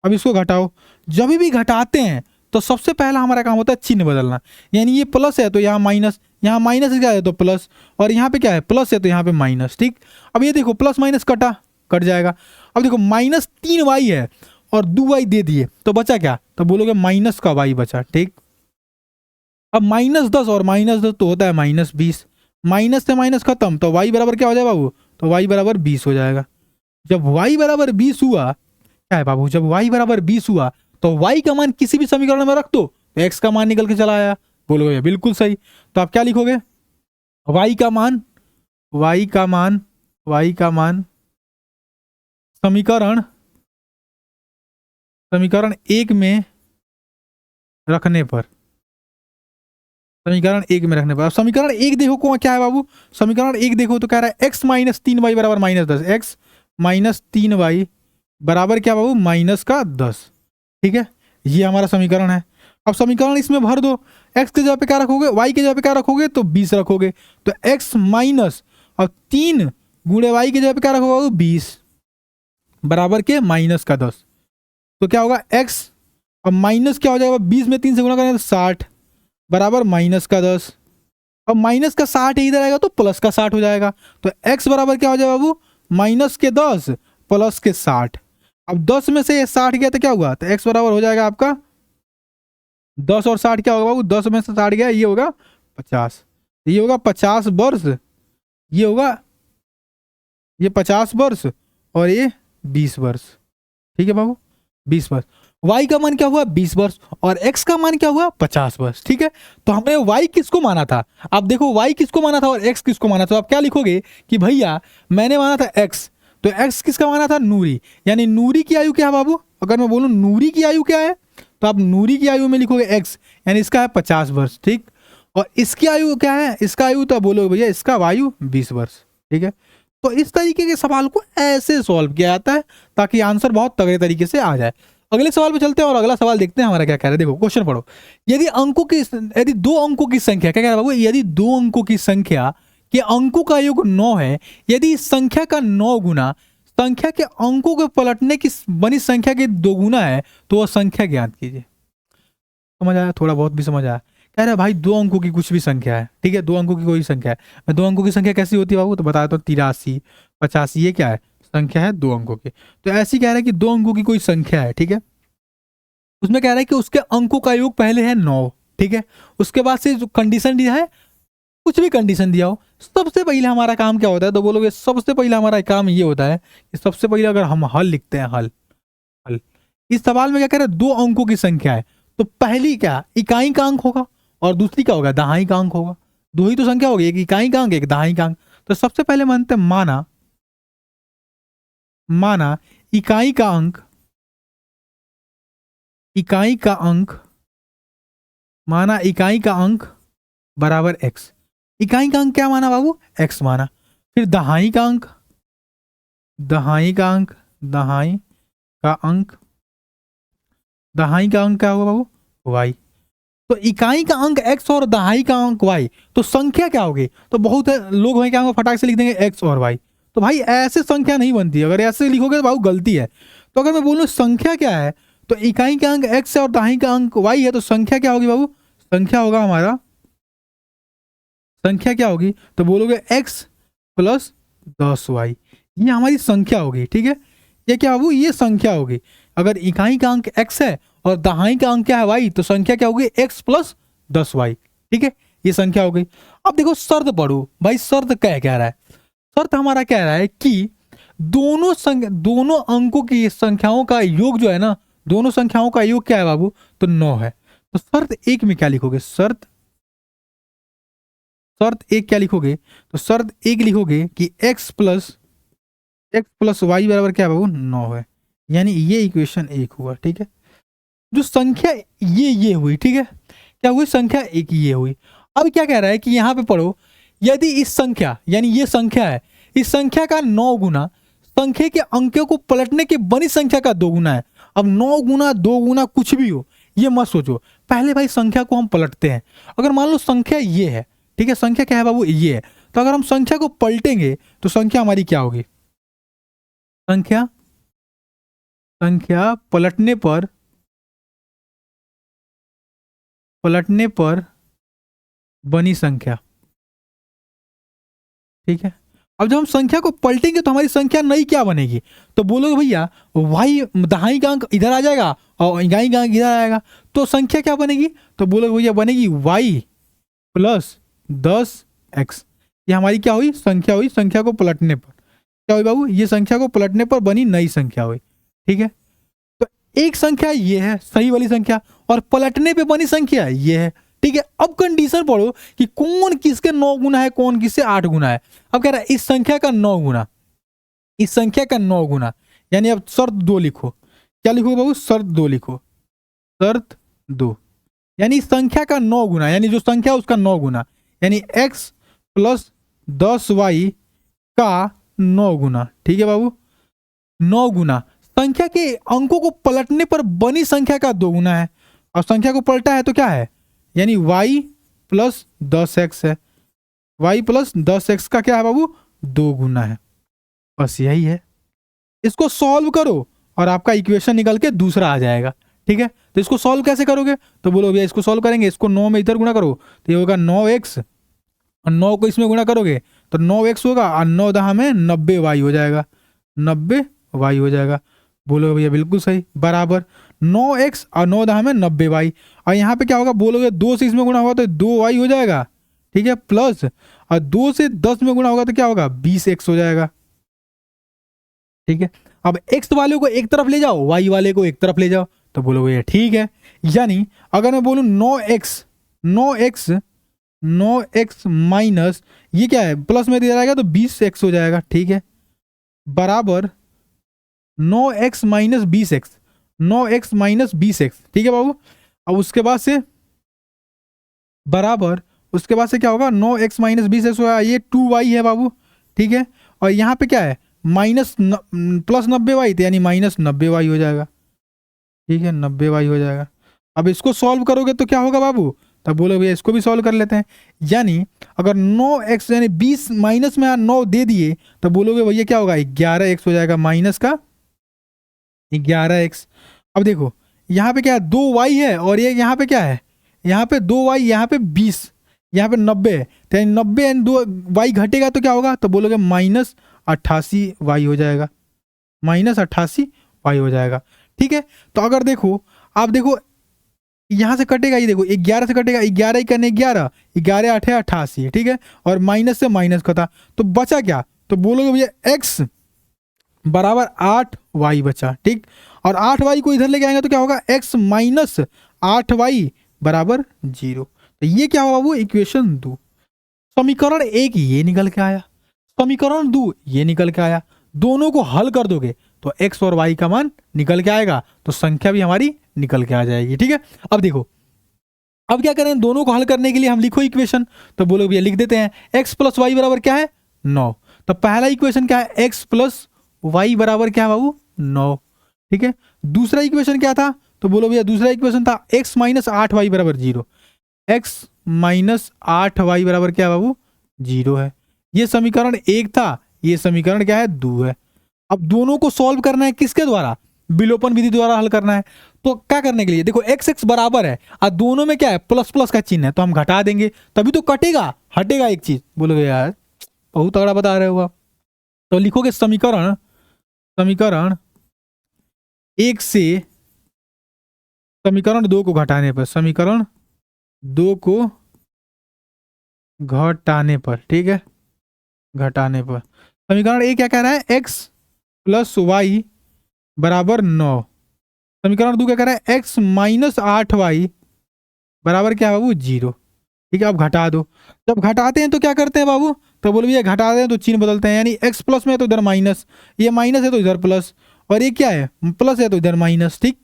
अब इसको घटाओ। जब भी घटाते हैं तो सबसे पहला हमारा काम होता है चिन्ह बदलना। यानी ये प्लस है तो यहाँ माइनस, यहाँ माइनस क्या है तो प्लस, और यहाँ पे क्या है प्लस है तो यहाँ पे माइनस। ठीक, अब ये देखो प्लस माइनस कट जाएगा। अब देखो -3y है और 2y दे दिए तो बचा क्या, तो बोलोगे माइनस का y बचा। ठीक, अब -10 और -10 तो होता है -20, माइनस से माइनस खत्म तो y बराबर क्या हो जाएगा बाबू, तो y बराबर 20 हो जाएगा। जब y बराबर 20 हुआ, क्या है बाबू, जब y बराबर 20 हुआ तो y का मान किसी भी समीकरण में रख दो तो x का मान निकल के चला आया। बोलोगे बिल्कुल सही। तो आप क्या लिखोगे, y का मान समीकरण 1 में रखने पर, समीकरण 1 में रखने पर। अब समीकरण 1 देखो कौन क्या है बाबू, समीकरण 1 देखो तो कह रहा है x -3y बराबर -10, x -3y बराबर क्या बाबू, -10। ठीक है, ये हमारा समीकरण है। अब समीकरण इसमें भर दो, x के जगह पे क्या रखोगे, y के जगह पे क्या रखोगे, तो 20 रखोगे। तो x माइनस और 3 गुणे y के जगह पे क्या रखोगे 20 बराबर के -10। तो क्या होगा x, अब माइनस क्या हो जाएगा, 20 में 3 से गुणा करेंगे तो 60 बराबर -10। अब माइनस का 60 इधर आएगा तो प्लस का 60 हो जाएगा। तो x बराबर क्या हो जाएगा बाबू, -10 प्लस के 60। अब 10 में से 60 गया तो क्या हुआ, तो x बराबर हो जाएगा आपका 10 और 60 क्या होगा बाबू, 10 में से 60 गया, ये होगा 50। ये होगा 50 वर्ष, ये होगा ये 50 वर्ष और ये 20 वर्ष। ठीक है बाबू, 20 वर्ष। y का मान क्या हुआ 20 वर्ष और x का मान क्या हुआ 50 वर्ष। ठीक है, तो हमने y किसको माना था, आप देखो y किसको माना था और x किसको माना था। तो आप क्या लिखोगे कि भैया मैंने माना था x, तो x किसका माना था, नूरी। यानी नूरी की आयु क्या है बाबू, अगर मैं बोलूं नूरी की आयु क्या है, तो आप नूरी की आयु में लिखोगे x, यानी इसका है 50 वर्ष। ठीक, और इसकी आयु क्या है, इसका आयु तो बोलोगे भैया इसका आयु 20 वर्ष। ठीक है, तो इस तरीके के सवाल को ऐसे सॉल्व किया जाता है ताकि आंसर बहुत तगड़े तरीके से आ जाए। अगले सवाल पे चलते हैं और अगला सवाल देखते हैं हमारा क्या कह रहा है। देखो क्वेश्चन पढ़ो, यदि 2 अंकों की संख्या, क्या कह रहा है बाबू, यदि 2 अंकों की संख्या के अंकों का योग 9 है, यदि इस संख्या का 9 गुना संख्या के अंकों को पलटने की बनी संख्या के 2 गुना है तो वह संख्या ज्ञात कीजिए। समझ आया, थोड़ा बहुत भी समझ आया। कह रहा है भाई 2 अंकों की कुछ भी संख्या है, ठीक है, 2 अंकों की कोई संख्या है। मैं 2 अंकों की संख्या कैसी होती है बाबू, तो बताया तो 83 85, ये क्या है, संख्या है 2 अंकों की। तो ऐसी कह रहा है कि 2 अंकों की कोई संख्या है, ठीक है, उसमें कह रहा है कि उसके अंकों का योग पहले है 9। ठीक है, उसके बाद से जो कंडीशन दिया है, कुछ भी कंडीशन दिया हो, सबसे पहले हमारा काम क्या होता है, तो बोलोगे सबसे पहले हमारा काम ये होता है कि सबसे पहले अगर हम हल लिखते हैं, हल इस सवाल में क्या कह रहे हैं, 2 अंकों की संख्या है तो पहली क्या इकाई का अंक होगा और दूसरी क्या होगा, दहाई का अंक होगा। 2 ही तो संख्या होगी, एक इकाई का अंक एक दहाई का अंक। तो सबसे पहले मानते हैं माना इकाई का अंक माना इकाई का अंक बराबर x। इकाई का अंक क्या माना बाबू, x माना। फिर दहाई का अंक क्या होगा बाबू, y। तो इकाई का अंक x और दहाई का अंक y, तो संख्या क्या होगी, तो बहुत लोग हैं क्या होंगे फटाक से लिख देंगे x और y। तो भाई ऐसे संख्या नहीं बनती, अगर ऐसे लिखोगे तो बाबू गलती है। तो अगर मैं बोलूं संख्या क्या है, तो इकाई का अंक x है और दहाई का अंक y है, तो संख्या क्या होगी बाबू, संख्या होगा हमारा, संख्या क्या होगी, तो बोलोगे x प्लस 10y, ये हमारी संख्या होगी। ठीक है, ये क्या बाबू, ये संख्या होगी। अगर इकाई का अंक x है और दहाई का अंक क्या है y, तो संख्या क्या होगी x प्लस 10y। ठीक है, ये संख्या हो गई। अब देखो शर्त पढ़ो भाई, शर्त क्या कह रहा है, शर्त हमारा कह रहा है कि दोनों अंकों की संख्याओं का योग जो है ना, दोनों संख्याओं का योग क्या है बाबू, तो 9 है। तो शर्त 1 में क्या लिखोगे, शर्त 1 क्या लिखोगे, तो शर्त 1 लिखोगे कि x प्लस y बराबर क्या है बाबू, 9 है। यानी ये इक्वेशन 1 हुआ। ठीक है, जो संख्या ये हुई, ठीक है, क्या हुई, संख्या 1 ये हुई। अब क्या कह रहा है कि यहां पे पढ़ो, यदि इस संख्या, यानी ये संख्या है, इस संख्या का 9 गुना संख्या के अंकों को पलटने के बनी संख्या का 2 गुना है। अब 9 गुना 2 गुना कुछ भी हो, ये मत सोचो, पहले भाई संख्या को हम पलटते हैं। अगर मान लो संख्या ये है, ठीक है, संख्या क्या है बाबू, ये है, तो अगर हम संख्या को पलटेंगे तो संख्या हमारी क्या होगी, संख्या संख्या पलटने पर बनी संख्या। ठीक है, अब जब हम संख्या को पलटेंगे तो हमारी संख्या नई क्या बनेगी? तो बोलोगे भैया वाई दाई का अंक इधर आ जाएगा और गाई का अंक इधर आएगा, तो संख्या क्या बनेगी? तो बोलोगे भैया बनेगी वाई प्लस 10x। ये हमारी क्या हुई? संख्या हुई। संख्या को पलटने पर क्या हुई बाबू? ये संख्या को पलटने पर बनी नई संख्या हुई। ठीक है, तो एक संख्या ये है सही वाली संख्या, और पलटने पे बनी संख्या ये है। ठीक है, अब कंडीशन पढ़ो कि कौन किसके 9 गुना है, कौन किससे 8 गुना है। अब कह रहा है इस संख्या का 9 गुना, इस संख्या का 9 गुना, यानी अब शर्त 2 लिखो। क्या लिखो बाबू? शर्त 2 लिखो। शर्त 2 यानी संख्या का 9 गुना, यानी जो संख्या उसका 9 गुना, यानी x प्लस 10y का 9 गुना। ठीक है बाबू, 9 गुना संख्या के अंकों को पलटने पर बनी संख्या का 2 गुना है, और संख्या को पलटा है तो क्या है? यानी y प्लस 10x है। y प्लस 10x का क्या है बाबू? 2 गुना है। बस यही है, इसको सॉल्व करो और आपका इक्वेशन निकल के दूसरा आ जाएगा। ठीक है, तो इसको सॉल्व कैसे करोगे? तो बोलो भैया इसको सॉल्व करेंगे, इसको 9 में इधर गुणा करो तो ये होगा 9x, और 9 को इसमें गुणा करोगे तो 9x होगा, और 9 दहा में 90y हो जाएगा, 90y हो जाएगा। बोलो भैया बिल्कुल सही, बराबर 9x और 9 दहा में 90y। और यहाँ पे क्या होगा? बोलोगे 2 से इसमें गुणा होगा तो 2y हो जाएगा। ठीक है, प्लस और 2 से 10 में गुणा होगा तो क्या होगा? 20x हो जाएगा। ठीक है, अब x वाले को एक तरफ ले जाओ, y वाले को एक तरफ ले जाओ, तो बोलोगे ये ठीक है। यानी अगर मैं बोलूं 9x माइनस ये क्या है? प्लस में दिया जाएगा तो 20x हो जाएगा। ठीक है, बराबर 9x minus 20x, 9x minus 20x। ठीक है बाबू, अब उसके बाद से बराबर, उसके बाद से क्या होगा? 9x माइनस 20x होगा, ये 2y है बाबू। ठीक है, और यहाँ पे क्या है? माइनस प्लस 90y, यानी माइनस 90y हो जाएगा। ठीक है, 90y हो जाएगा। अब इसको सॉल्व करोगे तो क्या होगा बाबू? तब बोलो भैया इसको भी सॉल्व कर लेते हैं। यानी अगर 9x यानी 20 माइनस में 9 दे दिए तो बोलोगे भैया क्या होगा? 11x हो जाएगा, माइनस का 11x। अब देखो यहाँ पे क्या है? 2y है, और ये यहाँ पे क्या है? यहाँ पे 2y, यहाँ पे 20, यहाँ पे 90 है, तो यानी 90 एंड 2y घटेगा तो क्या होगा? तो बोलोगे माइनस 88y हो जाएगा, माइनस 88y हो जाएगा। ठीक है, तो अगर देखो, आप देखो यहां से कटेगा, ये देखो 11 से कटेगा, 11 करने 11, 11 8 88। ठीक है, और माइनस से माइनस कटा तो बचा क्या? तो बोलोगे भैया x बराबर 8y बचा। ठीक, और 8y को इधर लेके आएंगे तो क्या होगा? x माइनस 8y बराबर 0। तो ये क्या होगा बाबू? इक्वेशन 2। समीकरण 1 ये निकल के आया, समीकरण 2 ये निकल के आया। दोनों को हल कर दोगे तो x और y का मान निकल के आएगा, तो संख्या भी हमारी निकल के आ जाएगी। ठीक है, अब देखो, अब क्या करें? दोनों को हल करने के लिए हम लिखो इक्वेशन, तो बोलो भैया लिख देते हैं। x प्लस वाई बराबर क्या है? 9। तो पहला इक्वेशन क्या है? x प्लस वाई बराबर क्या है बाबू? 9। ठीक है, दूसरा इक्वेशन क्या था? तो बोलो भैया दूसरा इक्वेशन था x माइनस 8y बराबर 0। x माइनस 8y बराबर क्या है बाबू? 0 है। ये समीकरण 1 था, ये समीकरण क्या है? 2 है। अब दोनों को सॉल्व करना है किसके द्वारा? विलोपन विधि द्वारा हल करना है। तो क्या करने के लिए देखो x बराबर है और दोनों में क्या है? प्लस प्लस का चिन्ह है, तो हम घटा देंगे तभी तो कटेगा, हटेगा एक चीज। बोलोगे यार बहुत तगड़ा बता रहे हो आप। तो लिखोगे समीकरण 1 से समीकरण 2 को घटाने पर, समीकरण 2 को घटाने पर, ठीक है, घटाने पर समीकरण 1 क्या कह रहा है? x प्लस वाई बराबर 9। समीकरण 2 क्या कह रहा है? x माइनस 8y बराबर क्या है बाबू? 0। ठीक है, अब घटा दो। जब घटाते हैं तो क्या करते हैं बाबू? तो बोलो भैया घटाते हैं तो चिन्ह बदलते हैं, यानी x प्लस में है तो इधर माइनस, ये माइनस है तो इधर प्लस, और ये क्या है? प्लस है तो इधर माइनस। ठीक,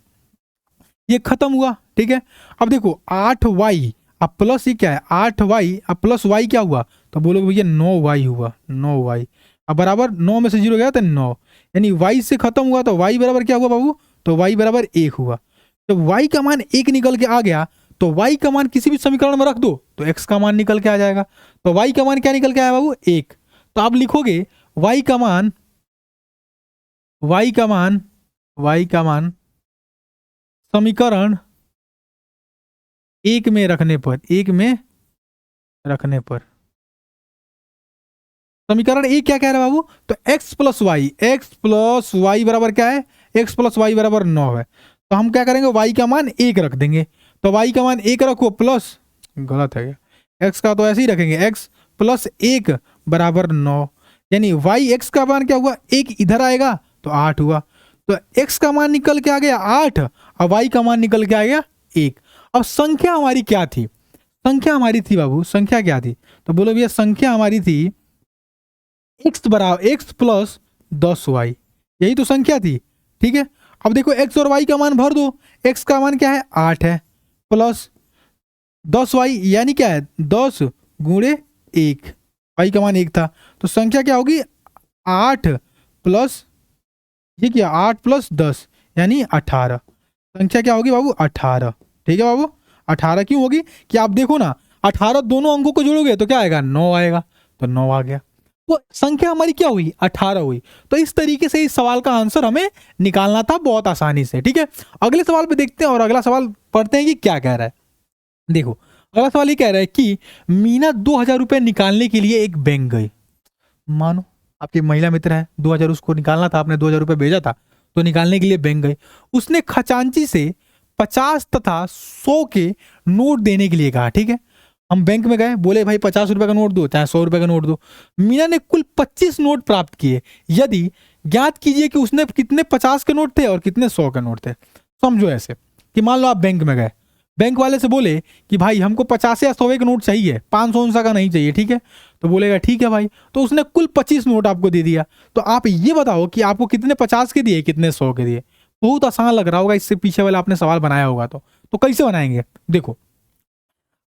ये खत्म हुआ। ठीक है, अब देखो 8y अब प्लस ये क्या है? 8y अब प्लस y क्या हुआ? तो बोलोगे भैया 9y हुआ, 9y। अब बराबर 9 में से 0 गया तो 9, यानी y से खत्म हुआ तो y बराबर क्या हुआ बाबू? तो y बराबर 1 हुआ। जब y का मान 1 निकल के आ गया तो y का मान किसी भी समीकरण में रख दो तो x का मान निकल के आ जाएगा। तो y का मान क्या निकल के आया बाबू? 1। तो आप लिखोगे y का मान y का मान समीकरण एक में रखने पर, एक में रखने पर, समीकरण एक क्या कह रहा है बाबू, तो x+y बराबर क्या है, x+y बराबर 9 है। तो हम क्या करेंगे, y का मान एक रख देंगे। तो y का मान एक रखो प्लस, गलत है क्या, x का तो ऐसे ही रखेंगे, x+1 बराबर 9, यानी y x का मान क्या हुआ, एक इधर आएगा तो 8 हुआ। तो x का मान निकल के आ गया 8 और y का मान निकल के आ गया 1। अब संख्या हमारी क्या थी, संख्या हमारी थी बाबू, संख्या क्या थी, तो बोलो भैया संख्या हमारी थी x+10y, यही तो संख्या थी। ठीक है, अब देखो x और y का मान भर दो, x का मान क्या है 8 है, प्लस 10y यानी क्या है 10 गुणे 1, y का मान 1 था, तो संख्या क्या होगी 8 प्लस ये क्या 8 प्लस 10 यानी 18, संख्या क्या होगी बाबू 18। ठीक है बाबू, 18 क्यों होगी कि आप देखो ना 18 दोनों अंकों को जोड़ोगे तो क्या आएगा 9 आएगा, तो 9 आ गया, तो संख्या हमारी क्या हुई 18 हुई। तो इस तरीके से इस सवाल का आंसर हमें निकालना था बहुत आसानी से। ठीक है, अगले सवाल पे देखते हैं और अगला सवाल पढ़ते हैं कि क्या कह रहा है। देखो अगला सवाल ये कह रहा है कि मीना 2000 रुपए निकालने के लिए एक बैंक गई। मानो आपकी महिला मित्र है, 2000 उसको निकालना था, आपने 2000 रुपए भेजा था तो निकालने के लिए बैंक गई। उसने खजांची से 50 तथा 100 के नोट देने के लिए कहा। ठीक है, हम बैंक में गए, बोले भाई 50 रुपए का नोट दो चाहे 100 रुपए का नोट दो। मीना ने कुल 25 नोट प्राप्त किए, यदि ज्ञात कीजिए कि उसने कितने 50 के नोट थे और कितने 100 के नोट थे। समझो ऐसे कि मान लो आप बैंक में गए, बैंक वाले से बोले कि भाई हमको 50 या 100 के नोट चाहिए, 500 का नहीं चाहिए। ठीक है, तो बोलेगा ठीक है भाई, तो उसने कुल 25 नोट आपको दे दिया। तो आप ये बताओ कि आपको कितने 50 के दिए कितने 100 के दिए। बहुत आसान लग रहा होगा, इससे पीछे वाला आपने सवाल बनाया होगा। तो कैसे बनाएंगे, देखो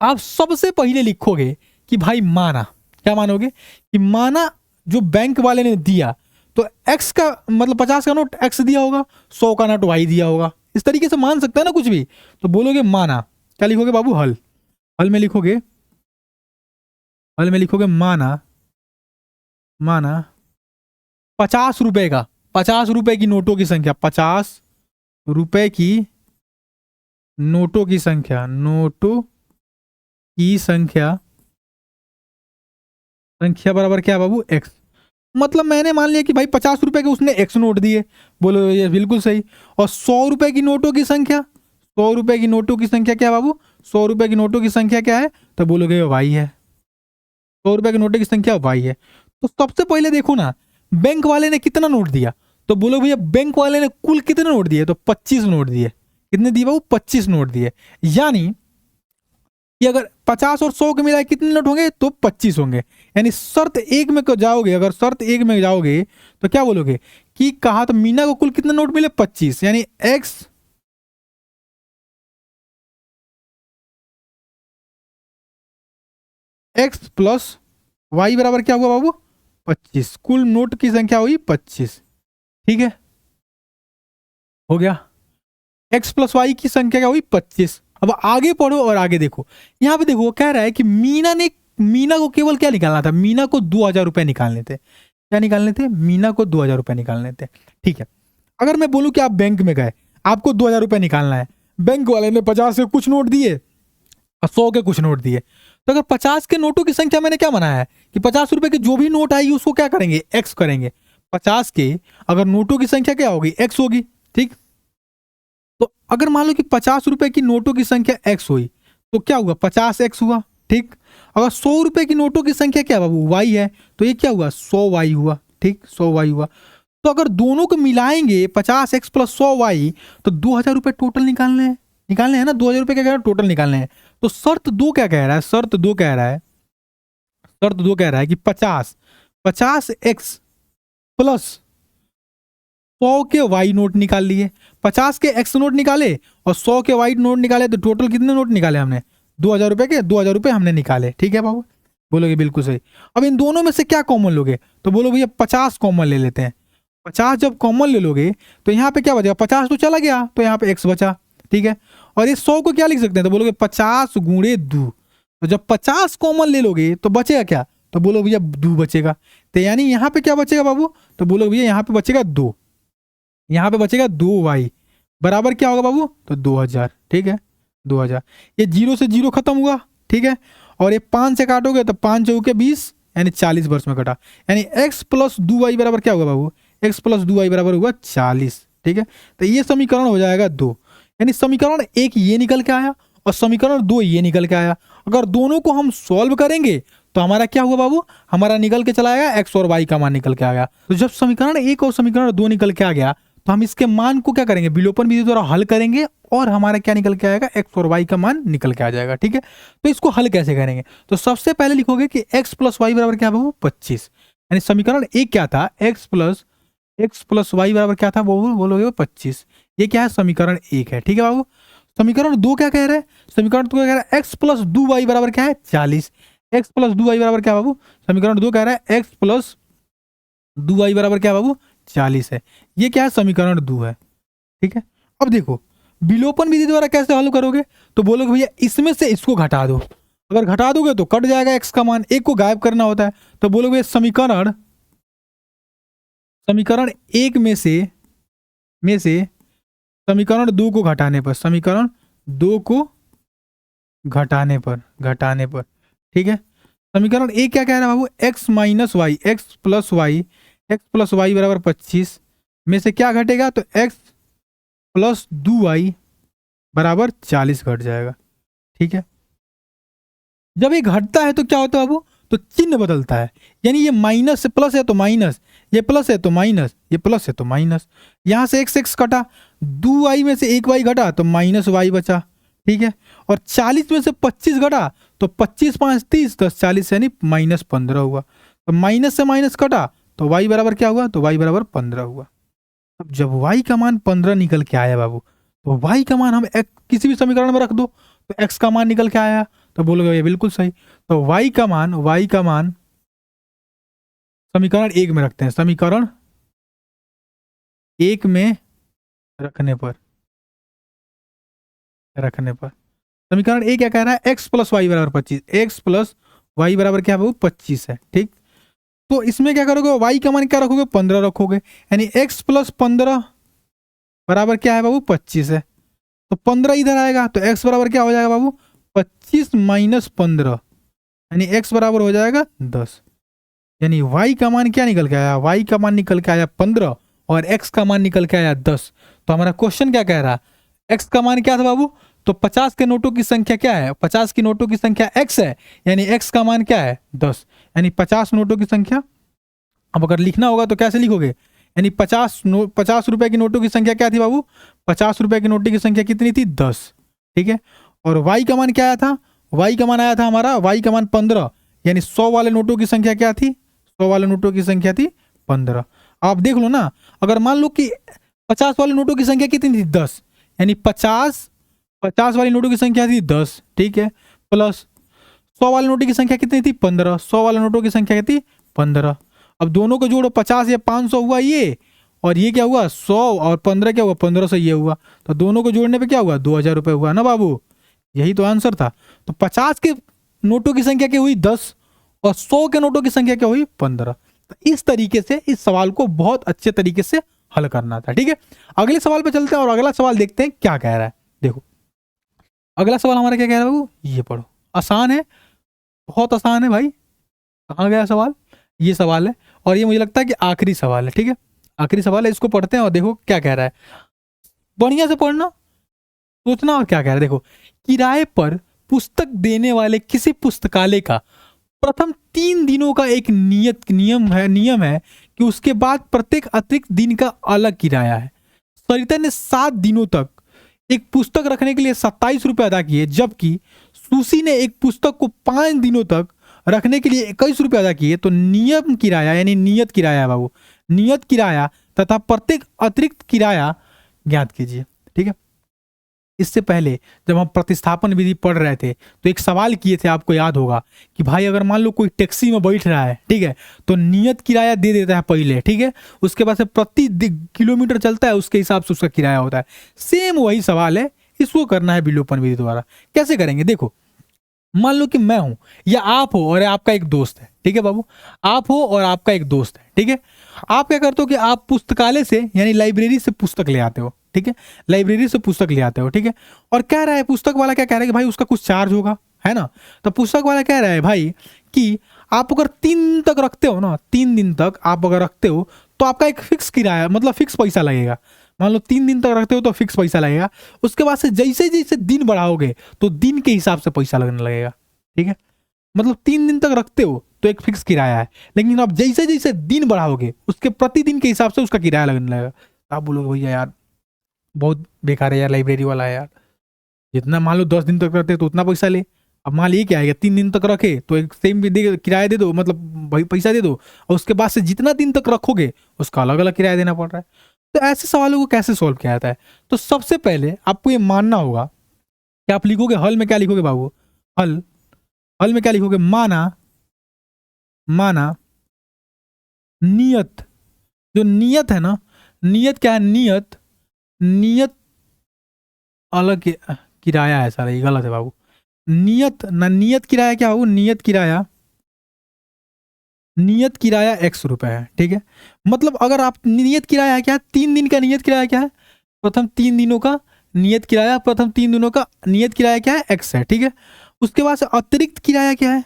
आप सबसे पहले लिखोगे कि भाई माना, क्या मानोगे कि माना जो बैंक वाले ने दिया, तो x का मतलब 50 का नोट x दिया होगा, 100 का नोट y दिया होगा। इस तरीके से मान सकता है ना कुछ भी। तो बोलोगे माना, क्या लिखोगे बाबू हल, हल में लिखोगे, हल में लिखोगे माना, माना 50 रुपए का, 50 रुपए की नोटों की संख्या, 50 रुपए की नोटों की संख्या, नोटों की संख्या, संख्या बराबर क्या बाबू x। मतलब मैंने मान लिया कि भाई 50 रुपए के उसने x नोट दिए, बोलो ये बिल्कुल सही। और 100 रुपए की नोटों की संख्या, 100 रुपए की नोटों की संख्या क्या बाबू, 100 रुपए की नोटों की संख्या क्या है, तो बोलोगे y है, 100 रुपए की नोटों की संख्या y है। तो सबसे पहले देखो ना बैंक वाले ने कितना नोट दिया, तो बोलो भैया बैंक वाले ने कुल कितने नोट दिए, तो 25 नोट दिए। कितने दिए बाबू, 25 नोट दिए। यानी कि अगर 50 और 100 के मिलाए कितने नोट होंगे, तो 25 होंगे। यानी शर्त एक में जाओगे, अगर शर्त एक में जाओगे तो क्या बोलोगे कि कहा तो मीना को कुल कितने नोट मिले 25, यानी x प्लस वाई बराबर क्या हुआ बाबू 25, कुल नोट की संख्या हुई 25। ठीक है, हो गया, x प्लस वाई की संख्या क्या हुई 25। अब आगे पढ़ो और आगे देखो, यहां पे देखो कह रहा है कि मीना को केवल क्या निकालना था, मीना को 2000 रुपए निकालने थे। क्या निकालने थे, मीना को 2000 रुपए निकालने थे। ठीक है, अगर मैं बोलूं कि आप बैंक में गए, आपको 2000 रुपए निकालना है, बैंक वाले ने 50 के कुछ नोट दिए और 100 के कुछ नोट दिए। तो अगर 50 के नोटों की संख्या मैंने क्या बनाया है कि 50 रुपए के जो भी नोट आएगी उसको क्या करेंगे एक्स करेंगे। 50 के अगर नोटों की संख्या क्या होगी एक्स होगी। ठीक, तो अगर मान लो कि 50 रुपए की नोटों की संख्या एक्स हुई तो क्या हुआ 50x हुआ। ठीक, अगर 100 रुपए की नोटों की संख्या क्या बाबू वाई है, तो ये क्या हुआ 100y हुआ। ठीक, 100y हुआ। तो अगर दोनों को मिलाएंगे 50x प्लस 100y, तो 2000 रुपए टोटल निकालने हैं ना, 2000 रुपए क्या कह रहा है टोटल निकालने हैं। तो शर्त दो क्या कह रहा है, शर्त दो कह रहा है, शर्त दो कह रहा है कि 50x प्लस 100 के वाई नोट निकाल लिए, 50 के एक्स नोट निकाले और 100 के वाई नोट निकाले, तो टोटल कितने नोट निकाले हमने 2000 रुपए के, 2000 रुपए हमने निकाले। ठीक है बाबू, बोलोगे बिल्कुल सही। अब इन दोनों में से क्या कॉमन लोगे, तो बोलो भैया 50 कॉमन ले लेते हैं। 50 जब कॉमन ले लोगे तो यहाँ पे क्या बचेगा, 50 तो चला गया तो यहाँ पे एक्स बचा। ठीक है, और ये 100 को क्या लिख सकते हैं, तो बोलोगे 50 गुणे 2। तो जब 50 कॉमन ले लोगे तो बचेगा क्या, तो बोलो भैया 2 बचेगा। तो यानी यहाँ पे क्या बचेगा बाबू, तो बोलो भैया यहाँ पे बचेगा 2। यहाँ पे बचेगा 2y बराबर क्या होगा बाबू, तो 2000, ठीक है 2000। ये 0 से 0 खत्म हुआ, ठीक है, और ये 5 से काटोगे तो 5 चौके 20 यानी 40 वर्ष में कटा, यानी x प्लस 2y बराबर क्या होगा बाबू, x प्लस 2y बराबर हुआ 40, ठीक है। तो ये समीकरण हो जाएगा 2, यानी समीकरण 1 ये निकल के आया और समीकरण 2 ये निकल के आया। अगर दोनों को हम सॉल्व करेंगे तो हमारा क्या हुआ बाबू, हमारा निकल के चला आएगा x और y का मान निकल के आ गया। तो जब समीकरण 1 और समीकरण 2 निकल के आ गया तो हम इसके मान को क्या करेंगे, विलोपन विधि द्वारा हल करेंगे और हमारा क्या निकल के आएगा, x और y का मान निकल के आ जाएगा, ठीक है। तो इसको हल कैसे करेंगे, तो सबसे पहले लिखोगे कि x प्लस वाई बराबर क्या बाबू 25, यानी समीकरण 1 क्या था, x प्लस वाई बराबर क्या था, वो बोलोगे 25। ये क्या है, समीकरण 1 है, ठीक है बाबू। समीकरण 2 क्या कह रहा है, समीकरण 2 क्या कह रहा है, x प्लस 2y बराबर क्या है 40, x प्लस 2y बराबर क्या बाबू, समीकरण 2 कह रहा है x प्लस 2y बराबर क्या बाबू 40 है। ये क्या है, समीकरण 2 है, ठीक है। अब देखो विलोपन विधि द्वारा कैसे हल करोगे, तो बोलोगे भैया इसमें से इसको घटा दो, अगर घटा दोगे तो कट जाएगा x का मान, एक को गायब करना होता है, तो बोलोगे समीकरण 1 में से समीकरण 2 को घटाने पर, समीकरण 2 को घटाने पर, ठीक है। समीकरण 1 क्या कह रहा है बाबू, x minus y, x plus y बराबर 25 में से क्या घटेगा, तो x प्लस 2y बराबर 40 घट जाएगा, ठीक है। जब ये घटता है तो क्या होता है बाबू, तो चिन्ह बदलता है, यानी ये माइनस से प्लस है तो माइनस, ये प्लस है तो माइनस, ये प्लस है तो माइनस, यहां से x कटा, 2y में से 1y घटा तो माइनस y बचा, ठीक है। और 40 में से 25 घटा तो 25 5 30 10 40 यानी माइनस 15 हुआ, तो माइनस से माइनस कटा तो y बराबर क्या हुआ, तो y बराबर 15 हुआ। अब जब y का मान 15 निकल के आया बाबू, तो y का मान हम किसी भी समीकरण में रख दो तो x का मान निकल के आया, तो बोलोगे ये बिल्कुल सही। तो y का मान समीकरण 1 में रखते हैं, समीकरण 1 में रखने पर समीकरण 1 क्या कह रहा है, x प्लस वाई बराबर 25, x प्लस वाई बराबर क्या बाबू 25 है, ठीक। तो इसमें क्या करोगे, y का मान क्या रखोगे, 15 रखोगे, यानी x प्लस 15 बराबर क्या है बाबू 25 है, तो 15 इधर आएगा तो x बराबर क्या हो जाएगा बाबू 25 माइनस 15, यानी x बराबर हो जाएगा 10, यानी y का मान क्या निकल के आया, y का मान निकल के आया 15 और x का मान निकल के आया 10। तो हमारा क्वेश्चन क्या कह रहा है, x का मान क्या था बाबू, तो 50 के नोटों की संख्या क्या है, 50 की नोटों की संख्या x है, यानी x का मान क्या है 10, यानी 50 नोटों की संख्या। अब अगर लिखना होगा तो कैसे लिखोगे, यानी 50 रुपए की नोटों की संख्या क्या थी बाबू, 50 रुपए की नोटों की संख्या कितनी थी 10, ठीक है। और y का मान क्या आया था, y का मान आया था हमारा, y का मान 15, यानी 100 वाले नोटों की संख्या क्या थी, 100 वाले नोटों की संख्या थी 15। आप देख लो ना, अगर मान लो कि 50 वाले नोटों की संख्या कितनी थी 10, यानी 50 वाली नोटों की संख्या थी 10, ठीक है, प्लस 100 वाले नोटों की संख्या कितनी थी 15, 100 वाले नोटों की संख्या थी 15। अब दोनों को जोड़ो, 50 या 500 हुआ ये, और ये क्या हुआ 100 और 15 क्या हुआ 1500 ये हुआ, तो दोनों को जोड़ने पे क्या हुआ 2000 रुपये हुआ ना बाबू, यही तो आंसर था। तो 50 के नोटों की संख्या क्या हुई 10 और 100 के नोटों की संख्या क्या हुई 15। तो इस तरीके से इस सवाल को बहुत अच्छे तरीके से हल करना था, ठीक है। अगले सवाल पे चलते हैं और अगला सवाल देखते हैं क्या कह रहा है। देखो अगला सवाल हमारा क्या कह रहा है बाबू, ये पढ़ो, आसान है, बहुत आसान है भाई। कहाँ गया सवाल, ये सवाल है और ये मुझे लगता है कि आखिरी सवाल है, ठीक है, आखिरी सवाल है, इसको पढ़ते हैं और देखो क्या कह रहा है, बढ़िया से पढ़ना, सोचना और क्या कह रहा है। देखो, किराए पर पुस्तक देने वाले किसी पुस्तकालय का प्रथम 3 दिनों का एक नियम है कि उसके बाद प्रत्येक अतिरिक्त दिन का अलग किराया है। सरिता ने 7 दिनों तक एक पुस्तक रखने के लिए 27 रुपये अदा किए, जबकि सुशी ने एक पुस्तक को 5 दिनों तक रखने के लिए 21 रुपये अदा किए। तो नियम किराया यानी नियत किराया बाबू, नियत किराया तथा प्रत्येक अतिरिक्त किराया ज्ञात कीजिए, ठीक है। इससे पहले जब हम प्रतिस्थापन विधि पढ़ रहे थे तो एक सवाल किए थे, आपको याद होगा कि भाई अगर मान लो कोई टैक्सी में बैठ रहा है, ठीक है, तो नियत किराया दे देता है पहले, ठीक है, उसके बाद से प्रति किलोमीटर चलता है उसके हिसाब से उसका किराया होता है। सेम वही सवाल है, इसको करना है विलोपन विधि द्वारा। कैसे करेंगे देखो, मान लो कि मैं हूं या आप हो और आपका एक दोस्त है, ठीक है बाबू, आप हो और आपका एक दोस्त है, ठीक है। आप क्या करते हो कि आप पुस्तकालय से यानी लाइब्रेरी से पुस्तक ले आते हो, ठीक है, लाइब्रेरी से पुस्तक ले आते हो, ठीक है। और कह रहा है पुस्तक वाला, क्या कह रहा है कि भाई उसका कुछ चार्ज होगा, है ना। तो पुस्तक वाला कह रहा है भाई कि आप अगर 3 दिन तक रखते हो ना, 3 दिन तक आप अगर रखते हो तो आपका एक फिक्स किराया, मतलब फिक्स पैसा लगेगा। मान लो 3 दिन तक रखते हो तो फिक्स पैसा लगेगा। उसके बाद से जैसे जैसे दिन बढ़ाओगे तो दिन के हिसाब से पैसा लगने लगेगा, ठीक है। मतलब 3 दिन तक रखते हो तो एक फिक्स किराया है, लेकिन आप जैसे जैसे दिन बढ़ाओगे उसके प्रतिदिन के हिसाब से उसका किराया लगने लगेगा। तो आप बोलोगे भैया यार बहुत बेकार है यार, लाइब्रेरी वाला है यार, जितना मान लो 10 दिन तक रखते तो उतना पैसा ले। अब मान ली क्या है 3 दिन तक रखे तो एक सेम भी दे, किराया दे दो, मतलब भाई पैसा दे दो, और उसके बाद से जितना दिन तक रखोगे उसका अलग अलग किराया देना पड़ रहा है। तो ऐसे सवालों को कैसे सोल्व किया जाता है? तो सबसे पहले आपको ये मानना होगा कि आप लिखोगे हल में क्या लिखोगे बाबू, हल, हल में क्या लिखोगे, माना, माना नियत, जो नियत है ना, नियत क्या है, नियत, नियत अलग किराया है, सारा ये गलत है बाबू। नियत ना, नियत किराया क्या हो, नियत किराया, नियत किराया 100 रुपए है, ठीक है। मतलब अगर आप नियत किराया क्या है, 3 दिन का नियत किराया क्या है, प्रथम 3 दिनों का नियत किराया, प्रथम 3 दिनों का नियत किराया क्या है, एक्स है, ठीक है। उसके बाद से अतिरिक्त किराया क्या है,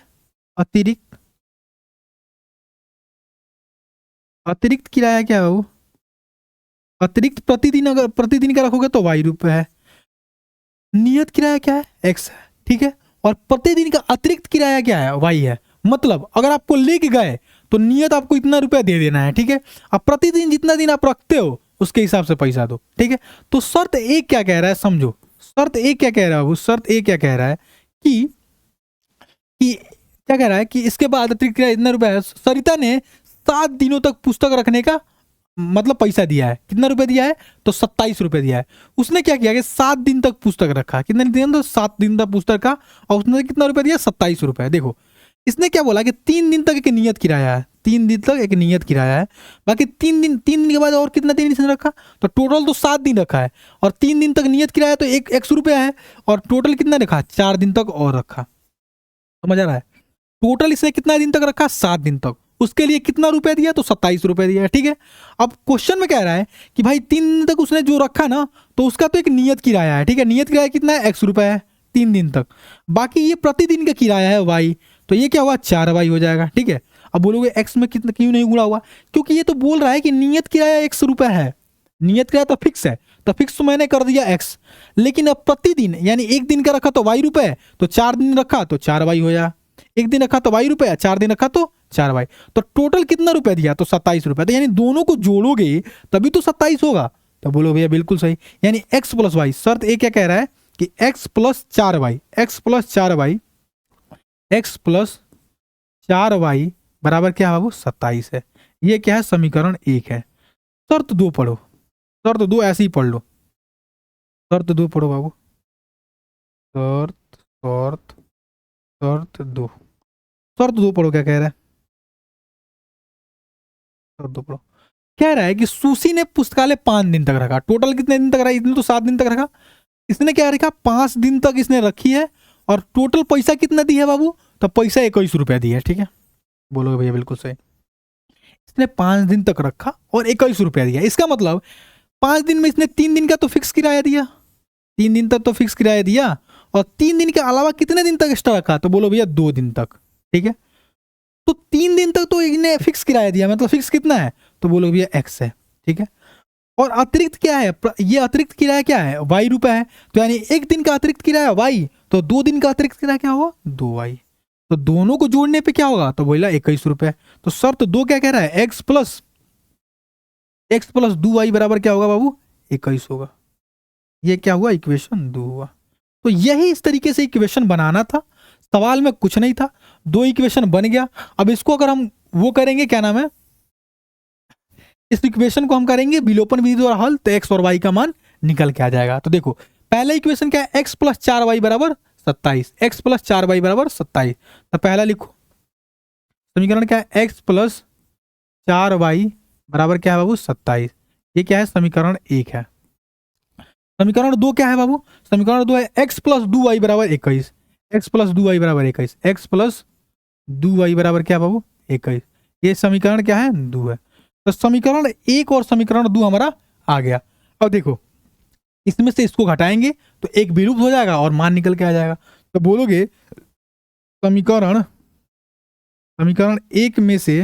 अतिरिक्त, अतिरिक्त किराया क्या है वो, अतिरिक्त प्रतिदिन, अगर प्रतिदिन का रखोगे तो y रुपए है। नियत किराया क्या है, एक्स है, ठीक है। और प्रतिदिन का अतिरिक्त किराया क्या है, वाई है। मतलब अगर आपको लेके गए तो नियत आपको इतना रुपया दे देना है, ठीक है। अब प्रतिदिन जितना दिन आप रखते हो उसके हिसाब से पैसा दो, ठीक है। तो शर्त एक क्या कह रहा है, समझो, शर्त एक क्या कह रहा है वो, शर्त एक क्या कह रहा है कि क्या कह रहा है कि इसके बाद अतिरिक्त किराया इतना रुपया है। सरिता ने 7 दिनों तक पुस्तक रखने का मतलब पैसा दिया है, कितना रुपए दिया है, तो 27 रुपए दिया है। उसने क्या किया कि 7 दिन तक पुस्तक रखा, कितने दिन, तो 7 दिन तक पुस्तक का, और उसने कितना रुपया दिया, 27 रुपए। देखो इसने क्या बोला कि 3 दिन तक एक नियत किराया है, 3 दिन तक एक नियत किराया है, बाकी 3 दिन के बाद और कितना दिन इसने रखा, तो टोटल तो 7 दिन रखा है, और 3 दिन तक नियत किराया तो 100 रुपया है, और टोटल कितना रखा, 4 दिन तक और रखा। समझ आ रहा है? टोटल इसने कितना दिन तक रखा, 7 दिन तक, उसके लिए कितना रुपए दिया, तो 27 रुपए दिया, ठीक है। अब क्वेश्चन में कह रहा है कि भाई 3 दिन तक उसने जो रखा ना, तो उसका तो एक नियत किराया है, ठीक है, नियत किराया कितना है, 100 रुपए है 3 दिन तक। बाकी ये प्रतिदिन का किराया है वाई, तो ये क्या हुआ, 4 वाई हो जाएगा, ठीक है। अब बोलोगे एक्स में कितना क्यों नहीं गुणा हुआ, क्योंकि ये तो बोल रहा है कि नियत किराया 100 रुपए है, नियत किराया तो फिक्स है, तो फिक्स तो मैंने कर दिया एक्स, लेकिन अब प्रतिदिन यानी एक दिन का रखा तो वाई रुपए, तो 4 दिन रखा तो 4 वाई हो जाए, एक दिन रखा तो वाई रुपए, 4 दिन रखा तो 4 वाई, तो टोटल कितना रुपए दिया, तो 27 रुपए। तो यानी दोनों को जोड़ोगे तभी तो 27 होगा। तो बोलो भैया बिल्कुल सही, यानी एक्स प्लस वाई, शर्त ए क्या कह रहा है कि x plus 4 y, x plus 4 y, x plus 4 y बराबर क्या है बाबू, 27 है। ये क्या है, समीकरण 1 है। शर्त 2 पढ़ो, शर्त 2 ऐसे ही पढ़ लो, शर्त 2 पढ़ो बाबू, शर्त, शर्त, शर्त 2, शर्त 2 पढ़ो, क्या कह रहा है, शर्त 2 पढ़ो। कह रहा है कि सुशी ने पुस्तकालय 5 दिन तक रखा, टोटल कितने दिन तक रहा, इसने तो 7 दिन तक रखा, इसने क्या रखा, 5 दिन तक इसने रखी है, और टोटल पैसा कितना दिया है बाबू, तो पैसा 21 रुपया दिया है, ठीक है। बोलोगे भैया बिल्कुल सही, इसने 5 दिन तक रखा और 21 रुपया दिया, इसका मतलब 5 दिन में इसने 3 दिन का तो फिक्स किराया दिया, 3 दिन तक तो फिक्स किराया दिया, और 3 दिन के अलावा कितने दिन तक एक्स्ट्रा रखा, तो बोलो भैया 2 दिन तक, ठीक है। तो 3 दिन तक तो इन्हें फिक्स किराया दिया, मतलब फिक्स कितना है, तो बोलो भैया एक्स है, ठीक है। और अतिरिक्त क्या है, ये अतिरिक्त किराया क्या है, वाई रुपए है, तो यानी एक दिन का अतिरिक्त किराया वाई, तो 2 दिन का अतिरिक्त किराया क्या होगा, 2 वाई। तो दोनों को जोड़ने पे क्या होगा, तो बोला 21 रुपए। तो शर्त 2 क्या कह रहा है, एक्स प्लस 2 वाई बराबर क्या होगा बाबू, 21 होगा। ये क्या हुआ, इक्वेशन 2 हुआ। तो यही इस तरीके से इक्वेशन बनाना था, सवाल में कुछ नहीं था, 2 इक्वेशन बन गया। अब इसको अगर हम वो करेंगे, क्या नाम है, इस इक्वेशन को हम करेंगे विलोपन विधि द्वारा हल, तो एक्स और वाई का मान निकल के आ जाएगा। तो देखो पहला इक्वेशन क्या है, एक्स प्लस 4 वाई बराबर 27, एक्स प्लस 4 वाई बराबर 27। तो पहला लिखो समीकरण क्या है, एक्स प्लस 4 वाई बराबर क्या है बाबू, 27। ये क्या है, समीकरण 1 है। समीकरण 2 क्या है बाबू, समीकरण 2 है एक्स प्लस 2 वाई बराबर 21, एक्स प्लस 2y बराबर 21, एक्स प्लस 2y बराबर क्या बाबू 21। ये समीकरण क्या है 2 है। तो समीकरण 1 और समीकरण 2 हमारा आ गया। अब देखो इसमें से इसको घटाएंगे तो एक विलुप्त हो जाएगा और मान निकल के आ जाएगा। तो बोलोगे समीकरण समीकरण 1 में से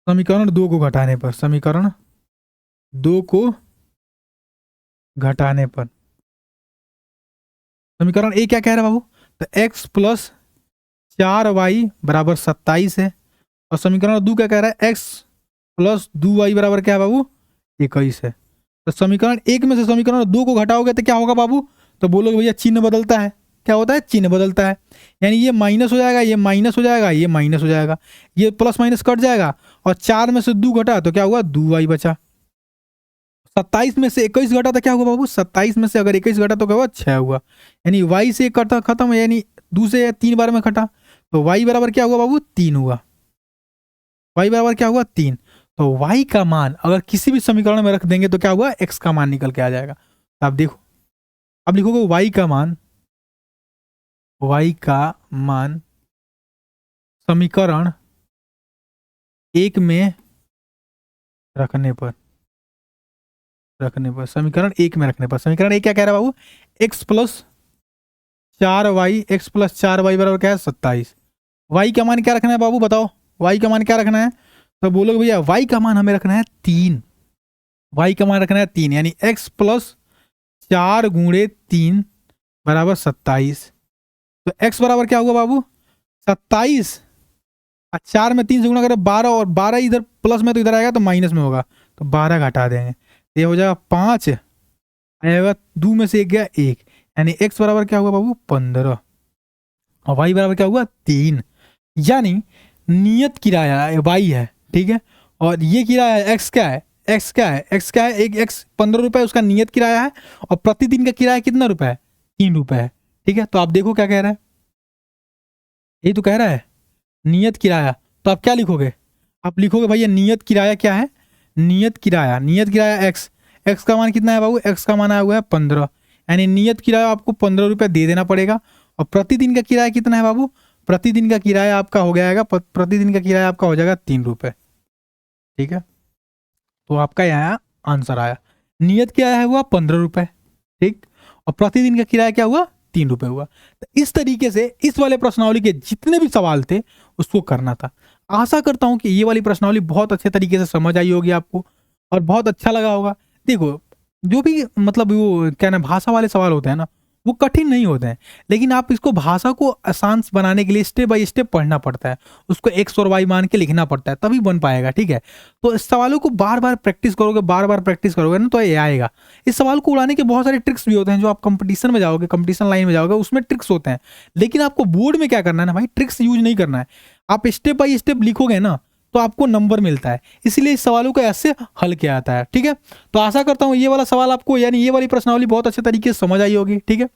समीकरण 2 को घटाने पर, समीकरण 2 को घटाने पर समीकरण ए क्या कह रहा है बाबू, तो x प्लस 4y बराबर 27 है। और समीकरण 2 क्या कह रहा है, x प्लस 2y बराबर क्या है बाबू 21 है। तो समीकरण 1 में से समीकरण 2 को घटाओगे तो क्या होगा बाबू, तो बोलोगे भैया चिन्ह बदलता है। क्या होता है, चिन्ह बदलता है। यानी ये माइनस हो जाएगा, ये माइनस हो जाएगा, ये माइनस हो जाएगा, ये प्लस माइनस कट जाएगा। और 4 में से 2 घटा तो क्या हुआ 2y बचा। 27 में से 21 घटा तो क्या हुआ बाबू, 27 में से अगर 21 घटा तो क्या हुआ 6 हुआ। यानी y से कटा खत्म, यानी 2 से 3 बार में घटा तो y बराबर क्या हुआ बाबू 3 हुआ। y बराबर क्या हुआ 3। तो y का मान अगर किसी भी समीकरण में रख देंगे तो क्या हुआ x का मान निकल के आ जाएगा। तो आप देखो अब लिखोगे y का मान समीकरण 1 में रखने पर समीकरण 1 में रखने पर समीकरण 1 क्या कह रहा है बाबू, x प्लस 4y बराबर क्या है 27। y का मान क्या रखना है बाबू बताओ, y का मान क्या रखना है। तो बोलोगे भैया y का मान हमें रखना है 3, y का मान रखना है 3, यानी x प्लस 4 गुणे 3 बराबर 27। तो x बराबर क्या हुआ बाबू 27, 4 में 3 से गुणा करें 12, और 12 इधर प्लस में तो इधर आएगा तो माइनस में होगा, तो 12 घटा देंगे, ये हो जाएगा 5 आएगा, 2 में से 1 गया 1, यानी x बराबर क्या हुआ बाबू 15 और y बराबर क्या हुआ 3। यानी नियत किराया y है, ठीक है, और ये किराया x क्या है, x क्या है एक x 15 रुपए उसका नियत किराया है, और प्रतिदिन का किराया कितना रुपए है 3 रुपए है। ठीक है, तो आप देखो क्या कह रहा है, ये तो कह रहा है नियत किराया। तो आप क्या लिखोगे, आप लिखोगे भैया नियत किराया क्या है, नियत किराया x का मान कितना है बाबू, x का मान आया हुआ है 15, यानी नियत किराया आपको 15 रुपये दे देना पड़ेगा। और प्रतिदिन का किराया कितना है बाबू, प्रतिदिन का किराया आपका हो जाएगा, प्रतिदिन का किराया आपका हो जाएगा 3 रुपये। ठीक है, तो आपका यहाँ आंसर आया, नियत किराया हुआ 15 रुपये, ठीक, और प्रतिदिन का किराया क्या हुआ 3 रुपये हुआ। तो इस तरीके से इस वाले प्रश्नावली के जितने भी सवाल थे उसको करना था। आशा करता हूं कि ये वाली प्रश्नावली बहुत अच्छे तरीके से समझ आई होगी आपको और बहुत अच्छा लगा होगा। देखो जो भी मतलब वो क्या ना भाषा वाले सवाल होते हैं ना वो कठिन नहीं होते हैं, लेकिन आप इसको भाषा को आसान बनाने के लिए स्टेप बाय स्टेप पढ़ना पड़ता है, उसको x और y मान के लिखना पड़ता है तभी बन पाएगा। ठीक है, तो इस सवालों को बार बार प्रैक्टिस करोगे ना तो ये आएगा। इस सवाल को उड़ाने के बहुत सारे ट्रिक्स भी होते हैं, जो आप कंपटीशन में जाओगे, कंपटीशन लाइन में जाओगे उसमें ट्रिक्स होते हैं, लेकिन आपको बोर्ड में क्या करना है ना भाई, ट्रिक्स यूज नहीं करना है। आप स्टेप बाय स्टेप लिखोगे ना तो आपको नंबर मिलता है, इसलिए इस सवालों को ऐसे हल किया जाता है। ठीक है, तो आशा करता हूँ ये वाला सवाल आपको यानी ये वाली प्रश्नावली बहुत अच्छे तरीके से समझ आई होगी। ठीक है,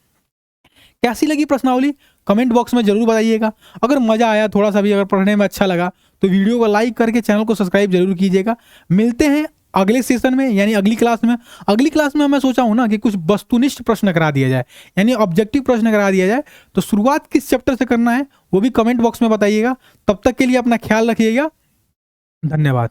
कैसी लगी प्रश्नावली कमेंट बॉक्स में जरूर बताइएगा। अगर मजा आया थोड़ा सा भी, अगर पढ़ने में अच्छा लगा तो वीडियो को लाइक करके चैनल को सब्सक्राइब जरूर कीजिएगा। मिलते हैं अगले सेशन में यानी अगली क्लास में। अगली क्लास में मैं सोचा हूं ना कि कुछ वस्तुनिष्ठ प्रश्न करा दिया जाए, यानी ऑब्जेक्टिव प्रश्न करा दिया जाए। तो शुरुआत किस चैप्टर से करना है वो भी कमेंट बॉक्स में बताइएगा। तब तक के लिए अपना ख्याल रखिएगा, धन्यवाद।